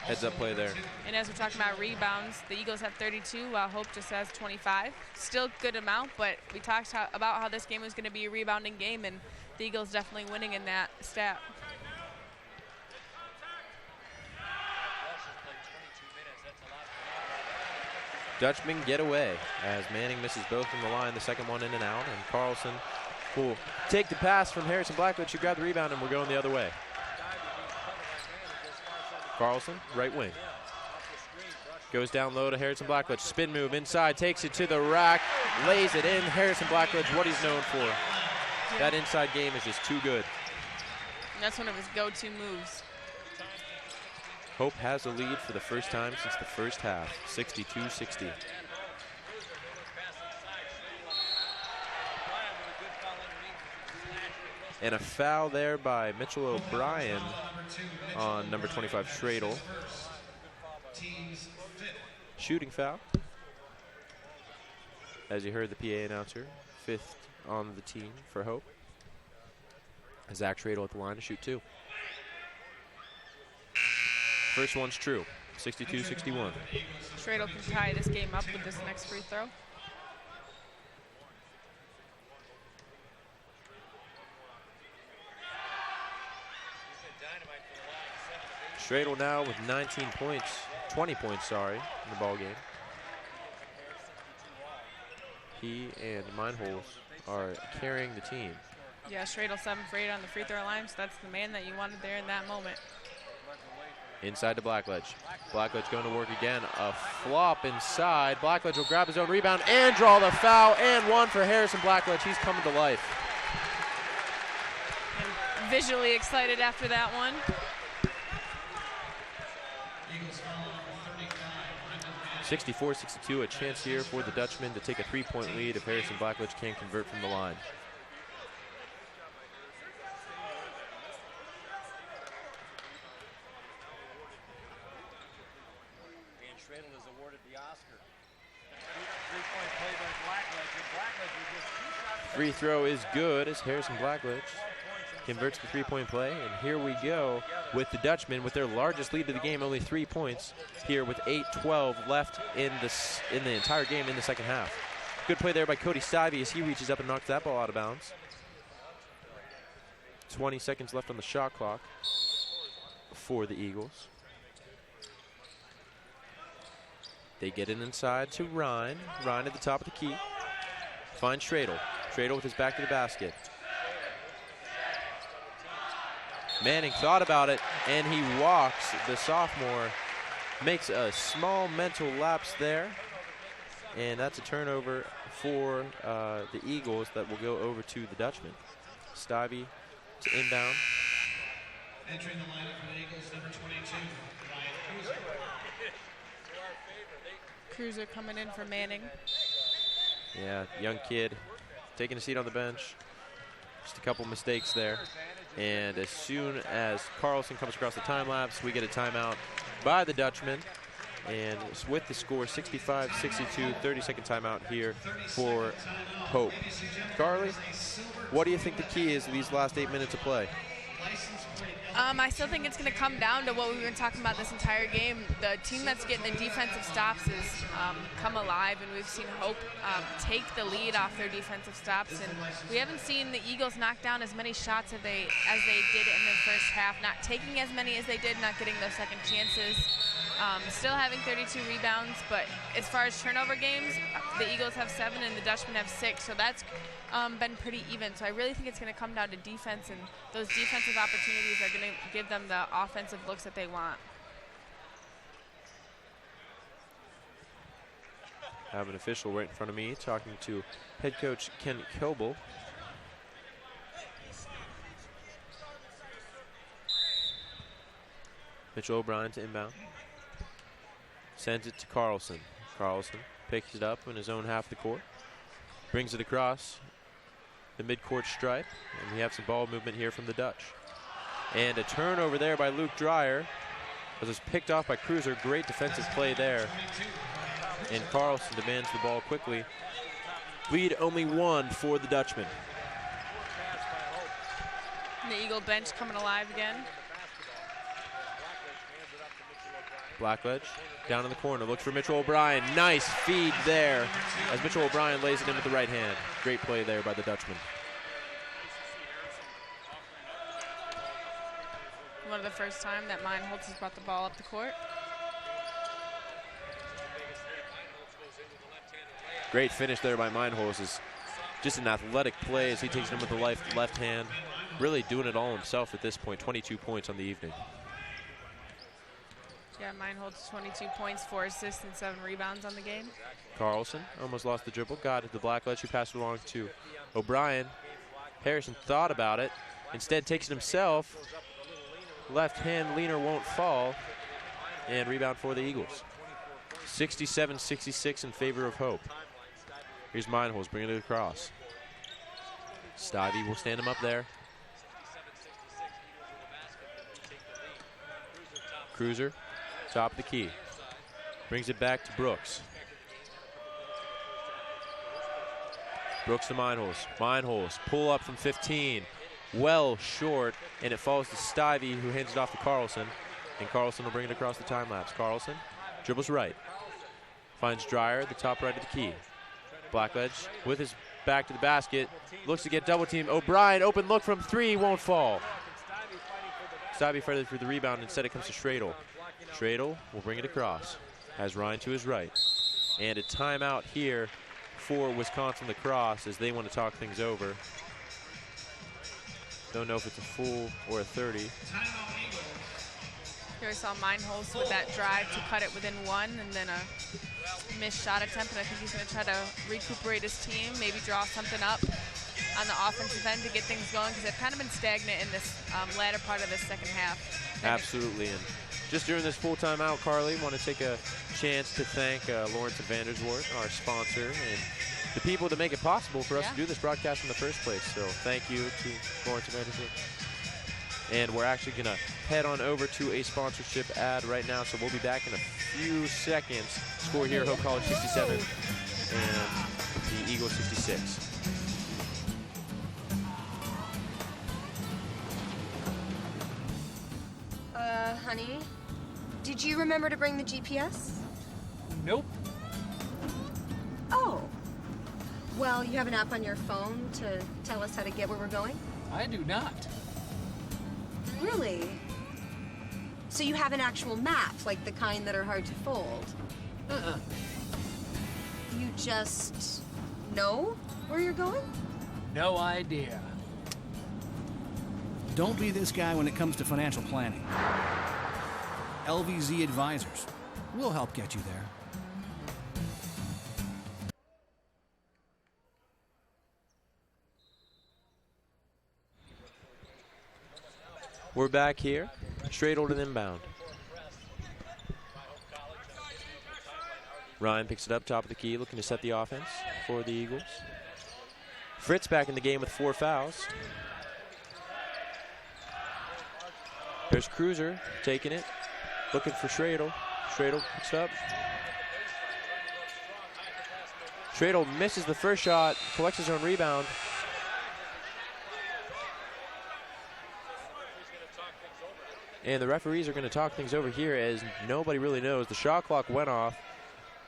[SPEAKER 5] Heads up play there.
[SPEAKER 4] And as we're talking about rebounds, the Eagles have 32 while Hope just has 25. Still good amount, but we talked about how this game was going to be a rebounding game, and the Eagles definitely winning in that stat.
[SPEAKER 5] Dutchman get away as Manning misses both from the line. The second one in and out, and Carlson will take the pass from Harrison Blackledge. She grabbed the rebound, and we're going the other way. Carlson, right wing. Goes down low to Harrison Blackledge. Spin move inside, takes it to the rack, lays it in. Harrison Blackledge, what he's known for. That inside game is just too good.
[SPEAKER 4] And that's one of his go-to moves.
[SPEAKER 5] Hope has a lead for the first time since the first half, 62-60. And a foul there by Mitchell O'Brien on number 25, Schradel. Shooting foul. As you heard the PA announcer, 5th on the team for Hope. Zach Schradel at the line to shoot 2. First one's true, 62-61.
[SPEAKER 4] Schradel can tie this game up with this next free throw.
[SPEAKER 5] Schradel now with 19 points, 20 points, sorry, in the ball game. He and Meinholz are carrying the team.
[SPEAKER 4] Yeah, Schradel 7 for 8 on the free throw line, so that's the man that you wanted there in that moment.
[SPEAKER 5] Inside to Blackledge. Blackledge going to work again. A flop inside. Blackledge will grab his own rebound and draw the foul, and 1 for Harrison Blackledge. He's coming to life.
[SPEAKER 4] And visually excited after that one.
[SPEAKER 5] 64-62, a chance here for the Dutchman to take a 3-point lead if Harrison Blackledge can't convert from the line. Free throw is good as Harrison Blackledge converts the three-point play. And here we go with the Dutchmen with their largest lead of the game, only 3 points here with 8:12 left in the entire game in the second half. Good play there by Cody Stivey as he reaches up and knocks that ball out of bounds. 20 seconds left on the shot clock for the Eagles. They get it inside to Ryan. Ryan at the top of the key. Finds Schradel. Schradel with his back to the basket. Manning thought about it, and he walks. The sophomore makes a small mental lapse there, and that's a turnover for the Eagles that will go over to the Dutchman. Stivey to inbound.
[SPEAKER 2] Entering the lineup for the Eagles, number 22, Ryan Cruiser.
[SPEAKER 4] Cruiser coming in for Manning.
[SPEAKER 5] Yeah, young kid taking a seat on the bench. Just a couple mistakes there. And as soon as Carlson comes across the time lapse, we get a timeout by the Dutchman. And with the score 65-62, 30-second timeout here for Hope. Carly, what do you think the key is in these last 8 minutes of play?
[SPEAKER 4] I still think it's going to come down to what we've been talking about this entire game. The team that's getting the defensive stops has come alive, and we've seen Hope take the lead off their defensive stops. And we haven't seen the Eagles knock down as many shots as they did in the first half, not taking as many as they did, not getting those second chances. Still having 32 rebounds, but as far as turnover games, the Eagles have 7 and the Dutchmen have 6, so that's been pretty even. So I really think it's going to come down to defense, and those defensive opportunities are going to give them the offensive looks that they want.
[SPEAKER 5] I have an official right in front of me talking to head coach Ken Coble. Mitchell O'Brien to inbound. Sends it to Carlson. Carlson picks it up in his own half of the court. Brings it across the midcourt stripe. And we have some ball movement here from the Dutch. And a turnover there by Luke Dreyer. It was picked off by Cruiser. Great defensive play there. And Carlson demands the ball quickly. Lead only 1 for the Dutchman.
[SPEAKER 4] The Eagle bench coming alive again.
[SPEAKER 5] Blackledge down in the corner, looks for Mitchell O'Brien. Nice feed there as Mitchell O'Brien lays it in with the right hand. Great play there by the Dutchman.
[SPEAKER 4] One of the first time that Meinholz has brought the ball up the court.
[SPEAKER 5] Great finish there by Meinholz. Is just an athletic play as he takes him with the left hand. Really doing it all himself at this point. 22 points on the evening.
[SPEAKER 4] Yeah, Meinholz 22 points, 4 assists, and 7 rebounds on the game.
[SPEAKER 5] Carlson almost lost the dribble. Got it to Blackledge, who passed it along to O'Brien. Harrison thought about it. Instead takes it himself. Left hand leaner won't fall. And rebound for the Eagles. 67-66 in favor of Hope. Here's Meinholz bringing it across. Stivey will stand him up there. Cruiser, top of the key. Brings it back to Brooks. Brooks to Meinholz. Meinholz, pull up from 15. Well short, and it falls to Stivey, who hands it off to Carlson. And Carlson will bring it across the time lapse. Carlson dribbles right. Finds Dreyer at the top right of the key. Blackledge with his back to the basket. Looks to get double team. O'Brien, open look from 3, won't fall. Stivey fighting for the rebound. Instead, it comes to Schradel. Schradel will bring it across. Has Ryan to his right. And a timeout here for Wisconsin lacrosse as they want to talk things over. Don't know if it's a full or a 30.
[SPEAKER 4] Here we saw Meinholz with that drive to cut it within 1, and then a missed shot attempt. And I think he's going to try to recuperate his team, maybe draw something up on the offensive end to get things going, because they've kind of been stagnant in this latter part of the second half.
[SPEAKER 5] Absolutely, and just during this full timeout, Carly, want to take a chance to thank Lawrence and Vandersworth, our sponsor, and the people that make it possible for us to do this broadcast in the first place. So thank you to Lawrence and Vandersworth. And we're actually going to head on over to a sponsorship ad right now, so we'll be back in a few seconds. Score here, Hope College 67 and the Eagles 66.
[SPEAKER 6] Honey, did you remember to bring the GPS?
[SPEAKER 7] Nope.
[SPEAKER 6] Oh. Well, you have an app on your phone to tell us how to get where we're going?
[SPEAKER 7] I do not.
[SPEAKER 6] Really? So you have an actual map, like the kind that are hard to fold?
[SPEAKER 7] Uh-uh.
[SPEAKER 6] You just know where you're going?
[SPEAKER 7] No idea.
[SPEAKER 8] Don't be this guy when it comes to financial planning. LVZ Advisors. We'll help get you there.
[SPEAKER 5] We're back here, straight hold and inbound. Ryan picks it up, top of the key, looking to set the offense for the Eagles. Fritz back in the game with 4 fouls. There's Cruiser taking it, looking for Schradel. Schradel picks it up. Schradel misses the first shot, collects his own rebound. And the referees are going to talk things over here as nobody really knows. The shot clock went off.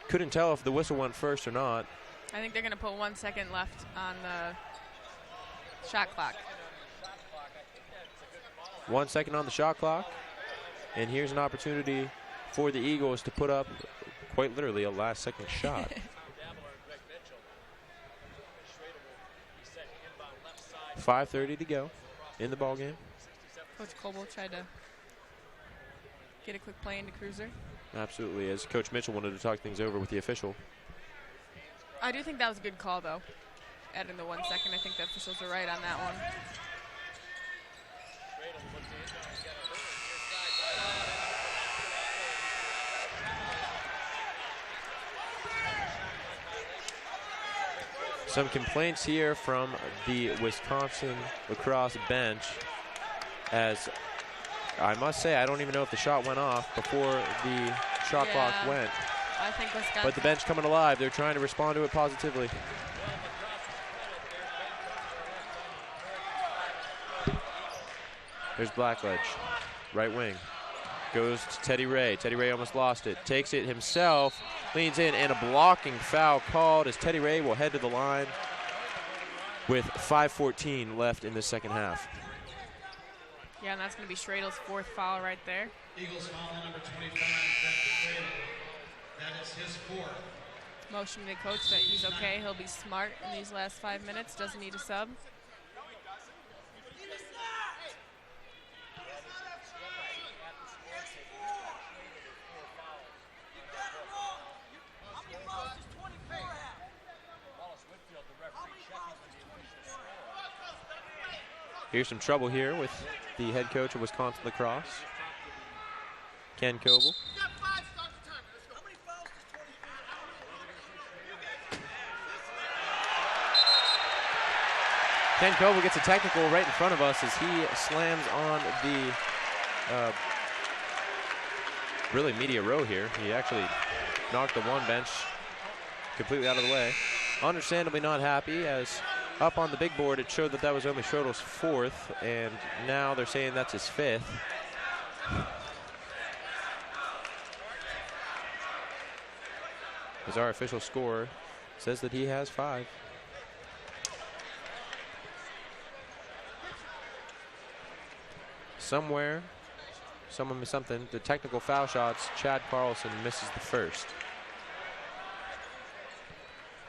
[SPEAKER 5] Couldn't tell if the whistle went first or not.
[SPEAKER 4] I think they're going to put 1 second left on the shot clock.
[SPEAKER 5] 1 second on the shot clock. And here's an opportunity for the Eagles to put up, quite literally, a last-second shot. .5:30 to go in the ballgame.
[SPEAKER 4] Coach Coble tried to get a quick play into Cruiser.
[SPEAKER 5] Absolutely, as Coach Mitchell wanted to talk things over with the official.
[SPEAKER 4] I do think that was a good call, though. Adding the 1 second, I think the officials are right on that one. Some complaints here from the Wisconsin lacrosse bench, as I must say, I don't even know if the shot went off before the shot clock went. I think Wisconsin.
[SPEAKER 5] But the bench coming alive. They're trying to respond to it positively. There's Blackledge, right wing. Goes to Teddy Ray. Teddy Ray almost lost it. Takes it himself, leans in, and a blocking foul called as Teddy Ray will head to the line with 5:14 left in the second half.
[SPEAKER 4] Yeah, and that's going to be Schradel's 4th foul right there.
[SPEAKER 2] Eagles foul number 25, Schradel. That is his 4th.
[SPEAKER 4] Motion to coach that he's okay. He'll be smart in these last 5 minutes. Doesn't need a sub.
[SPEAKER 5] Here's some trouble here with the head coach of Wisconsin lacrosse, Ken Coble. Ken Coble gets a technical right in front of us as he slams on the really media row here. He actually knocked the one bench completely out of the way. Understandably not happy, as up on the big board it showed that that was only Schroeder's 4th, and now they're saying that's his 5th. As our official score says that he has 5. Somewhere, someone missed something. The technical foul shots, Chad Carlson misses the first.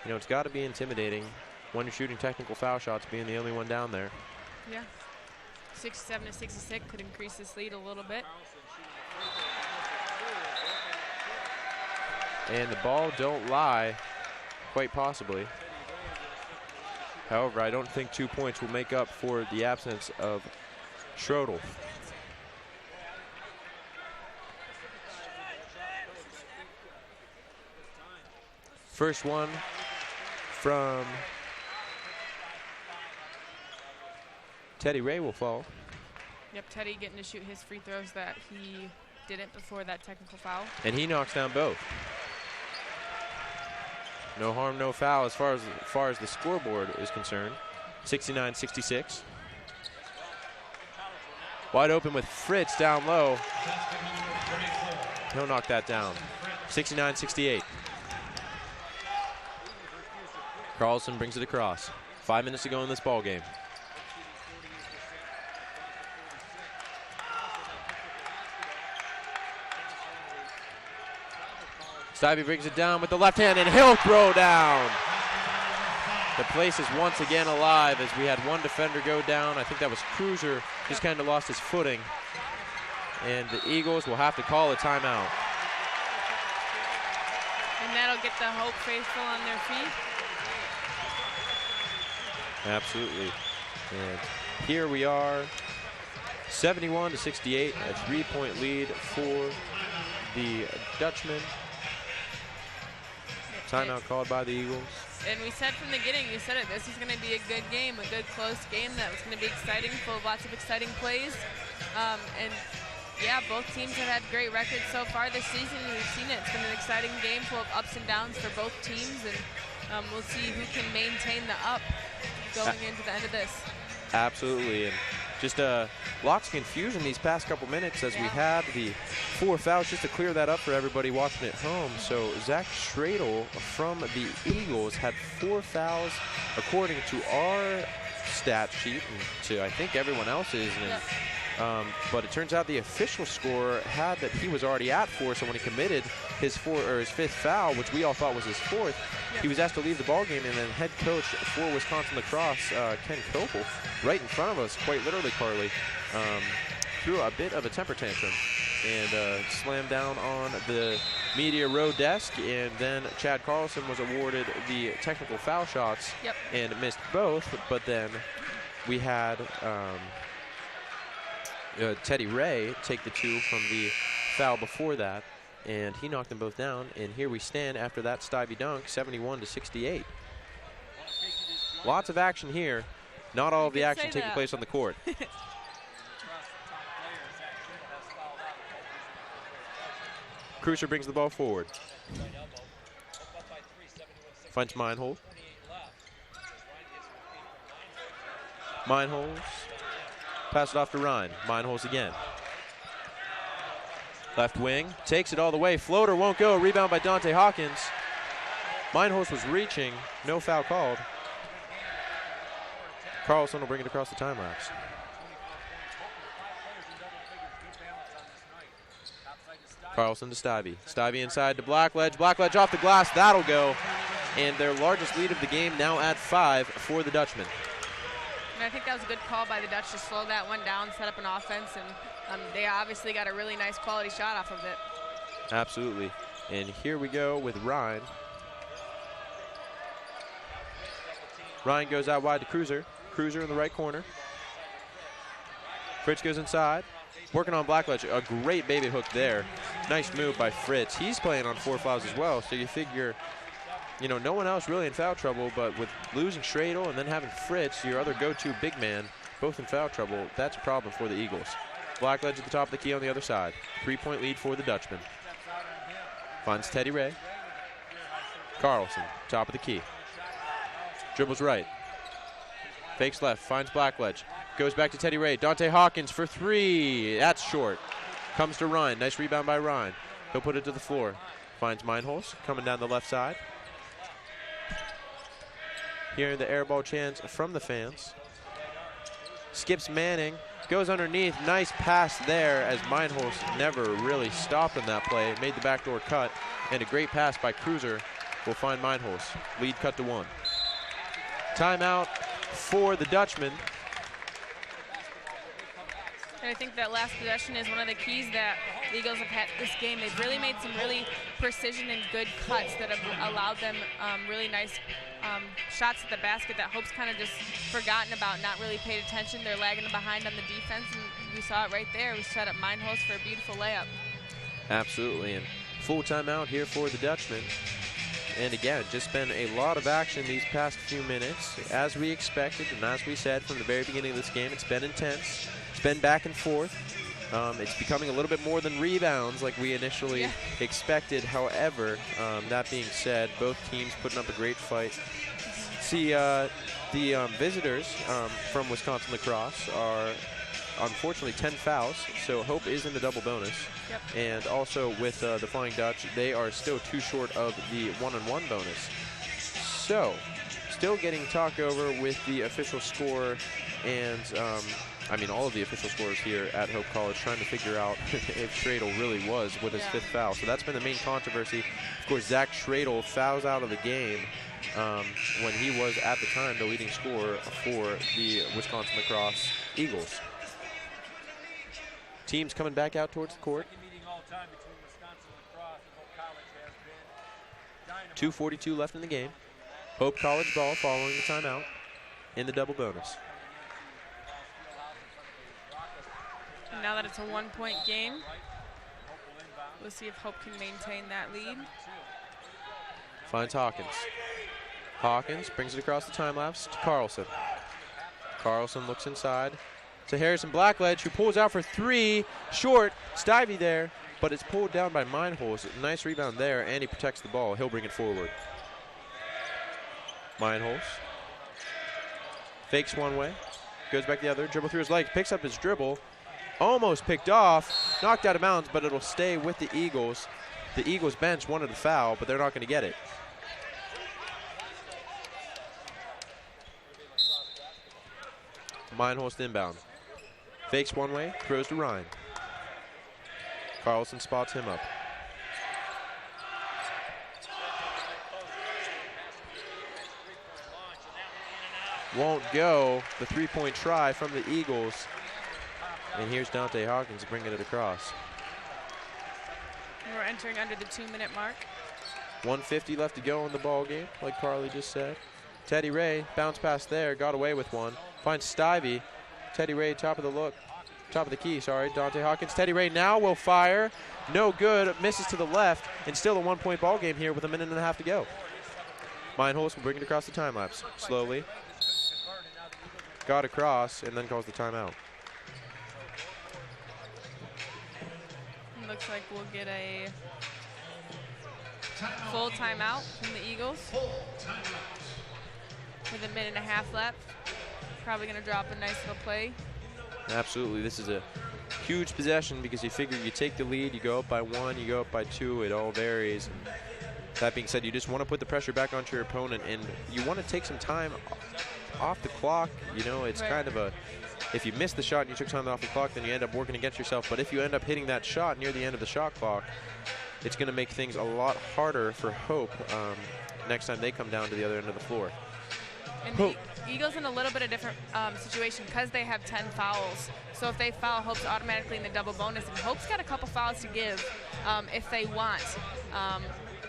[SPEAKER 5] You know, it's got to be intimidating when you're shooting technical foul shots, being the only one down there.
[SPEAKER 4] Yeah. 67 to 66 could increase this lead a little bit.
[SPEAKER 5] And the ball don't lie, quite possibly. However, I don't think 2 points will make up for the absence of Schrodel. First one from Teddy Ray will fall.
[SPEAKER 4] Yep, Teddy getting to shoot his free throws that he didn't before that technical foul.
[SPEAKER 5] And he knocks down both. No harm, no foul as far as the scoreboard is concerned. 69-66. Wide open with Fritz down low. He'll knock that down. 69-68. Carlson brings it across. 5 minutes to go in this ball game. Stivey brings it down with the left hand, and he'll throw down. The place is once again alive as we had one defender go down. I think that was Cruiser, just kind of lost his footing. And the Eagles will have to call a timeout.
[SPEAKER 4] And that'll get the Hope faithful on their feet.
[SPEAKER 5] Absolutely. And here we are, 71-68, a 3-point lead for the Dutchmen. Timeout called by the Eagles.
[SPEAKER 4] And we said from the beginning, you said it, this is going to be a good game, a good close game that was going to be exciting, full of lots of exciting plays. And yeah, both teams have had great records so far this season, and we've seen it. It's been an exciting game full of ups and downs for both teams, and we'll see who can maintain the up going into the end of this.
[SPEAKER 5] Absolutely, and just lots of confusion these past couple minutes as we had the 4 fouls, just to clear that up for everybody watching at home. So Zach Schradel from the Eagles had 4 fouls according to our stat sheet and to I think everyone else's. And, but it turns out the official score had that he was already at 4, so when he committed his 5th foul, which we all thought was his 4th, he was asked to leave the ball game, and then head coach for Wisconsin lacrosse, Ken Kopel, right in front of us, quite literally, Carly, threw a bit of a temper tantrum and slammed down on the media row desk, and then Chad Carlson was awarded the technical foul shots and missed both, but then we had Teddy Ray take the 2 from the foul before that, and he knocked them both down. And here we stand after that Stivey dunk, 71-68. Lots of action here. Not all of the action taking place on the court. Cruiser brings the ball forward. Finds Meinhold. Meinholz. Pass it off to Ryan. Meinholz again. Left wing. Takes it all the way. Floater won't go. Rebound by Dante Hawkins. Meinholz was reaching. No foul called. Carlson will bring it across the time lapse. Carlson to Stivey. Stivey inside to Blackledge. Blackledge off the glass. That'll go. And their largest lead of the game now at 5 for the Dutchmen.
[SPEAKER 4] And I think that was a good call by the Dutch to slow that one down, set up an offense, and they obviously got a really nice quality shot off of it.
[SPEAKER 5] Absolutely. And here we go with Ryan. Ryan goes out wide to Cruiser. Cruiser in the right corner. Fritz goes inside. Working on Blackledge. A great baby hook there. Nice move by Fritz. He's playing on 4 fouls as well, so you figure, you know, no one else really in foul trouble, but with losing Schradel and then having Fritz, your other go-to big man, both in foul trouble, that's a problem for the Eagles. Blackledge at the top of the key on the other side. 3-point lead for the Dutchman. Finds Teddy Ray. Carlson, top of the key. Dribbles right. Fakes left, finds Blackledge. Goes back to Teddy Ray. Dante Hawkins for 3. That's short. Comes to Ryan. Nice rebound by Ryan. He'll put it to the floor. Finds Meinholz coming down the left side. Hearing the air ball chants from the fans. Skips Manning. Goes underneath. Nice pass there as Meinholz never really stopped in that play. Made the backdoor cut. And a great pass by Cruiser will find Meinholz. Lead cut to 1. Timeout for the Dutchman.
[SPEAKER 4] And I think that last possession is one of the keys that the Eagles have had this game. They've really made some really precision and good cuts that have allowed them really nice shots at the basket that Hope's kind of just forgotten about, not really paid attention. They're lagging behind on the defense, and we saw it right there. We set up Meinholz for a beautiful layup.
[SPEAKER 5] Absolutely, and full timeout here for the Dutchman. And again, just been a lot of action these past few minutes. As we expected and as we said from the very beginning of this game, it's been intense. It's been back and forth. It's becoming a little bit more than rebounds like we initially expected. However, that being said, both teams putting up a great fight. See, the visitors from Wisconsin Lacrosse are unfortunately 10 fouls, so Hope is in the double bonus.
[SPEAKER 4] Yep.
[SPEAKER 5] And also with the Flying Dutch, they are still 2 short of the 1-on-1 bonus. So, still getting talked over with the official score and I mean, all of the official scores here at Hope College trying to figure out if Schradel really was with his 5th foul. So that's been the main controversy. Of course, Zach Schradel fouls out of the game when he was, at the time, the leading scorer for the Wisconsin Lacrosse Eagles. Teams coming back out towards the court. 2:42 left in the game. Hope College ball following the timeout in the double bonus.
[SPEAKER 4] And now that it's a 1-point game, we'll see if Hope can maintain that lead.
[SPEAKER 5] Finds Hawkins. Hawkins brings it across the time lapse to Carlson. Carlson looks inside to Harrison Blackledge, who pulls out for 3. Short. Stivey there, but it's pulled down by Meinholz. Nice rebound there, and he protects the ball. He'll bring it forward. Meinholz fakes one way, goes back the other, dribble through his legs, picks up his dribble, almost picked off, knocked out of bounds, but it'll stay with the Eagles. The Eagles bench wanted a foul, but they're not going to get it. Meinholz inbound. Fakes one way, throws to Ryan. Carlson spots him up. Won't go. The 3-point try from the Eagles. And here's Dante Hawkins bringing it across.
[SPEAKER 4] We're entering under the 2-minute mark.
[SPEAKER 5] 1:50 left to go in the ball game, like Carly just said. Teddy Ray, bounce pass there, got away with one. Finds Stivey. Teddy Ray, top of the key, sorry. Dante Hawkins. Teddy Ray now will fire. No good, misses to the left, and still a 1-point ball game here with a minute and a half to go. Meinholz will bring it across the time lapse. Slowly. Got across, and then calls the timeout.
[SPEAKER 4] Looks like we'll get a full timeout from the Eagles with a minute and a half left. Probably going to drop a nice little play.
[SPEAKER 5] Absolutely. This is a huge possession because you figure you take the lead, you go up by 1, you go up by 2, it all varies. And that being said, you just want to put the pressure back onto your opponent, and you want to take some time off the clock. You know, it's kind of a, if you miss the shot and you took time off the clock, then you end up working against yourself. But if you end up hitting that shot near the end of the shot clock, it's going to make things a lot harder for Hope next time they come down to the other end of the floor.
[SPEAKER 4] And the Eagles in a little bit of different situation because they have 10 fouls. So if they foul, Hope's automatically in the double bonus. And Hope's got a couple fouls to give if they want.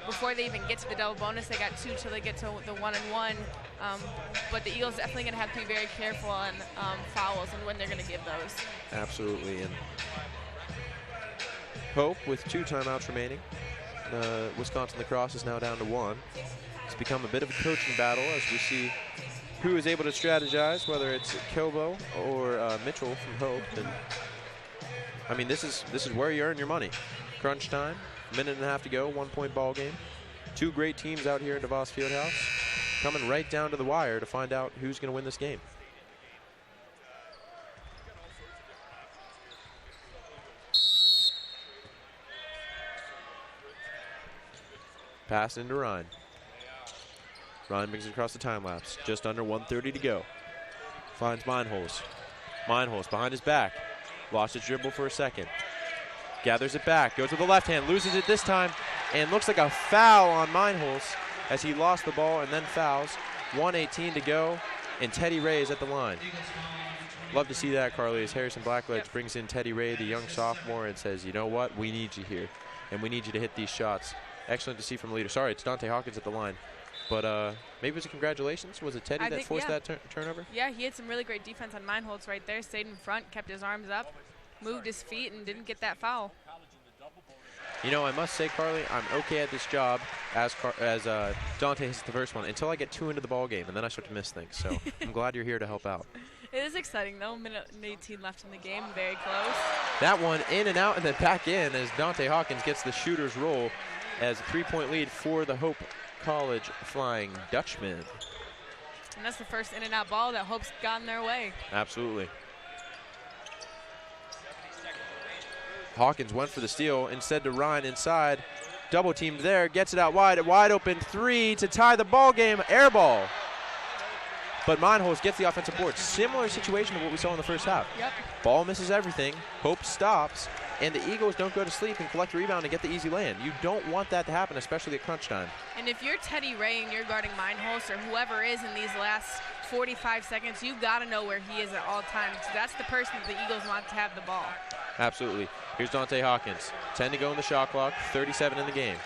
[SPEAKER 4] Before they even get to the double bonus, they got 2 till they get to the 1-and-1. But the Eagles definitely going to have to be very careful on fouls and when they're going to give those.
[SPEAKER 5] Absolutely. And Hope with 2 timeouts remaining. Wisconsin Lacrosse is now down to 1. It's become a bit of a coaching battle as we see who is able to strategize, whether it's Kilbo or Mitchell from Hope. And I mean, this is where you earn your money. Crunch time, minute and a half to go, 1-point ball game. 2 great teams out here in DeVos Fieldhouse, coming right down to the wire to find out who's going to win this game. Pass into Ryan. Ryan brings it across the time lapse. Just under 1:30 to go. Finds Meinholz. Meinholz behind his back. Lost his dribble for a second. Gathers it back. Goes with the left hand. Loses it this time. And looks like a foul on Meinholz as he lost the ball and then fouls. 1:18 to go. And Teddy Ray is at the line. Love to see that, Carly, as Harrison Blackledge brings in Teddy Ray, the young sophomore, and says, you know what? We need you here. And we need you to hit these shots. Excellent to see from the leader. Sorry, it's Dante Hawkins at the line. But maybe it was a congratulations. Was it Teddy that forced that turnover?
[SPEAKER 4] Yeah, he had some really great defense on Meinholz right there. Stayed in front, kept his arms up, moved his feet, and didn't get that foul.
[SPEAKER 5] You know, I must say, Carly, I'm okay at this job as Dante hits the first one until I get 2 into the ball game, and then I start to miss things. So I'm glad you're here to help out.
[SPEAKER 4] It is exciting, though. Minute and 18 left in the game. Very close.
[SPEAKER 5] That one in and out and then back in as Dante Hawkins gets the shooter's roll as a 3-point lead for the Hope College Flying Dutchman.
[SPEAKER 4] And that's the first in and out ball that Hope's gotten their way.
[SPEAKER 5] Absolutely. Hawkins went for the steal, instead to Ryan inside. Double teamed there, gets it out wide. A wide open three to tie the ball game. Air ball. But Meinholz gets the offensive board. Similar situation to what we saw in the first half.
[SPEAKER 4] Yep.
[SPEAKER 5] Ball misses everything. Hope stops. And the Eagles don't go to sleep and collect a rebound and get the easy land. You don't want that to happen, especially at crunch time.
[SPEAKER 4] And if you're Teddy Ray and you're guarding Meinholz or whoever is in these last 45 seconds, you've got to know where he is at all times. That's the person that the Eagles want to have the ball.
[SPEAKER 5] Absolutely. Here's Dante Hawkins. 10 to go in the shot clock, 37 in the game.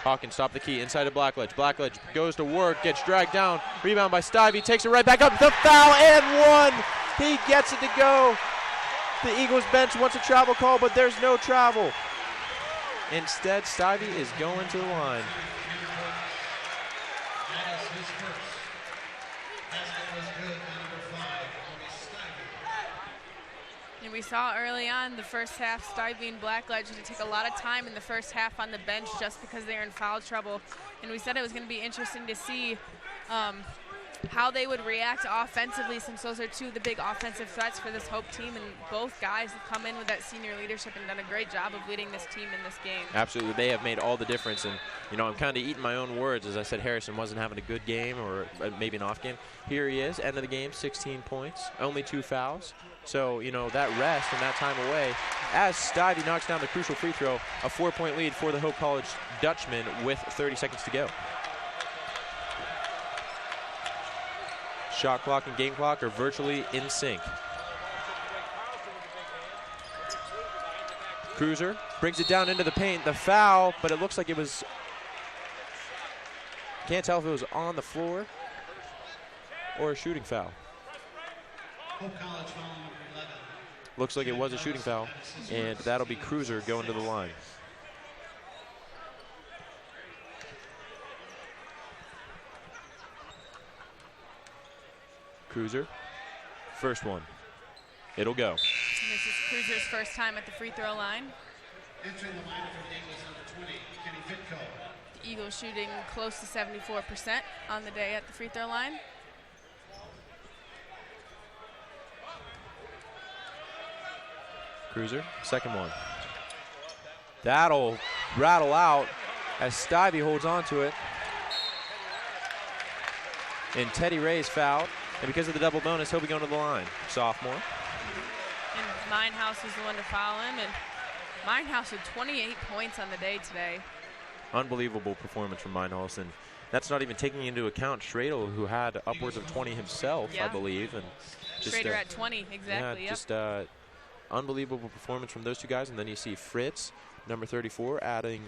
[SPEAKER 5] Hawkins top the key inside of Blackledge. Blackledge goes to work, gets dragged down. Rebound by Stivey, takes it right back up. The foul and one. He gets it to go. The Eagles bench wants a travel call, but there's no travel. Instead, Stivey is going to the line.
[SPEAKER 4] And we saw early on the first half, Stivey and Blackledge to take a lot of time in the first half on the bench just because they're in foul trouble. And we said it was going to be interesting to see how they would react offensively, since those are two of the big offensive threats for this Hope team. And both guys have come in with that senior leadership and done a great job of leading this team in this game.
[SPEAKER 5] Absolutely. They have made all the difference. And, you know, I'm kind of eating my own words. As I said, Harrison wasn't having a good game or maybe an off game. Here he is, end of the game, 16 points, only 2 fouls. So, you know, that rest and that time away, as Stivey knocks down the crucial free throw, a 4-point lead for the Hope College Dutchman with 30 seconds to go. Shot clock and game clock are virtually in sync. Cruiser brings it down into the paint. The foul, but it looks like it was, can't tell if it was on the floor or a shooting foul. Looks like it was a shooting foul, and that'll be Cruiser going to the line. Cruiser, first one. It'll go.
[SPEAKER 4] And this is Cruiser's first time at the free throw line.
[SPEAKER 2] Entering the line for the Eagles under 20, Kenny Fitco.
[SPEAKER 4] The Eagles shooting close to 74% on the day at the free throw line.
[SPEAKER 5] Cruiser, second one. That'll rattle out as Stivey holds on to it. And Teddy Ray's fouled. And because of the double bonus, he'll be going to the line. Sophomore.
[SPEAKER 4] And Meinholz is the one to foul him. And Meinholz had 28 points on the day today.
[SPEAKER 5] Unbelievable performance from Meinholz. And that's not even taking into account Schradel, who had upwards of 20 himself, I believe. And
[SPEAKER 4] Schrader at 20, exactly.
[SPEAKER 5] Yeah, just unbelievable performance from those two guys. And then you see Fritz, number 34, adding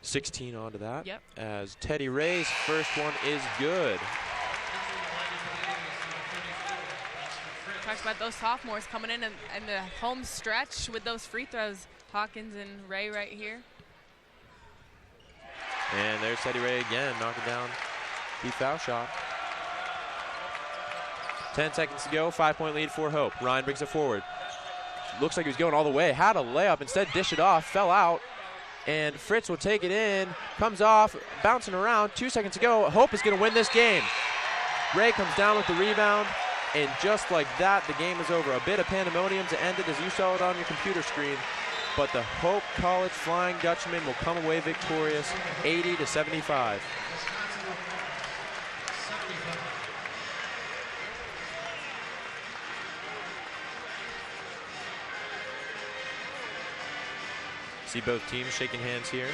[SPEAKER 5] 16 onto that.
[SPEAKER 4] Yep.
[SPEAKER 5] As Teddy Ray's first one is good.
[SPEAKER 4] Talks about those sophomores coming in and the home stretch with those free throws. Hawkins and Ray right here.
[SPEAKER 5] And there's Teddy Ray again, knocking down the foul shot. 10 seconds to go, 5-point lead for Hope. Ryan brings it forward. Looks like he was going all the way, had a layup, instead dished it off, fell out. And Fritz will take it in, comes off, bouncing around, 2 seconds to go. Hope is going to win this game. Ray comes down with the rebound, and just like that, the game is over. A bit of pandemonium to end it as you saw it on your computer screen. But the Hope College Flying Dutchman will come away victorious, 80-75. See both teams shaking hands here.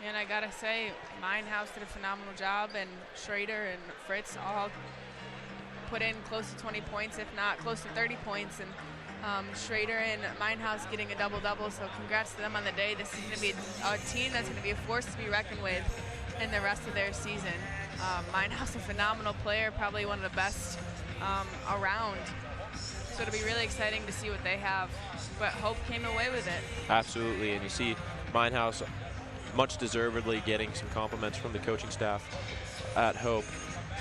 [SPEAKER 4] And I gotta say, Meinholz did a phenomenal job, and Schrader and Fritz all put in close to 20 points, if not close to 30 points. And Schrader and Meinholz getting a double-double, so congrats to them on the day. This is going to be a team that's going to be a force to be reckoned with in the rest of their season. Meinholz, a phenomenal player, probably one of the best around. So it'll be really exciting to see what they have. But Hope came away with it.
[SPEAKER 5] Absolutely, and you see Meinholz much deservedly getting some compliments from the coaching staff at Hope.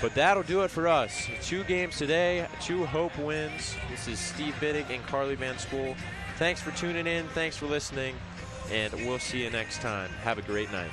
[SPEAKER 5] But that'll do it for us. 2 games today, 2 Hope wins. This is Steve Biddick and Carly Van Spool. Thanks for tuning in. Thanks for listening. And we'll see you next time. Have a great night.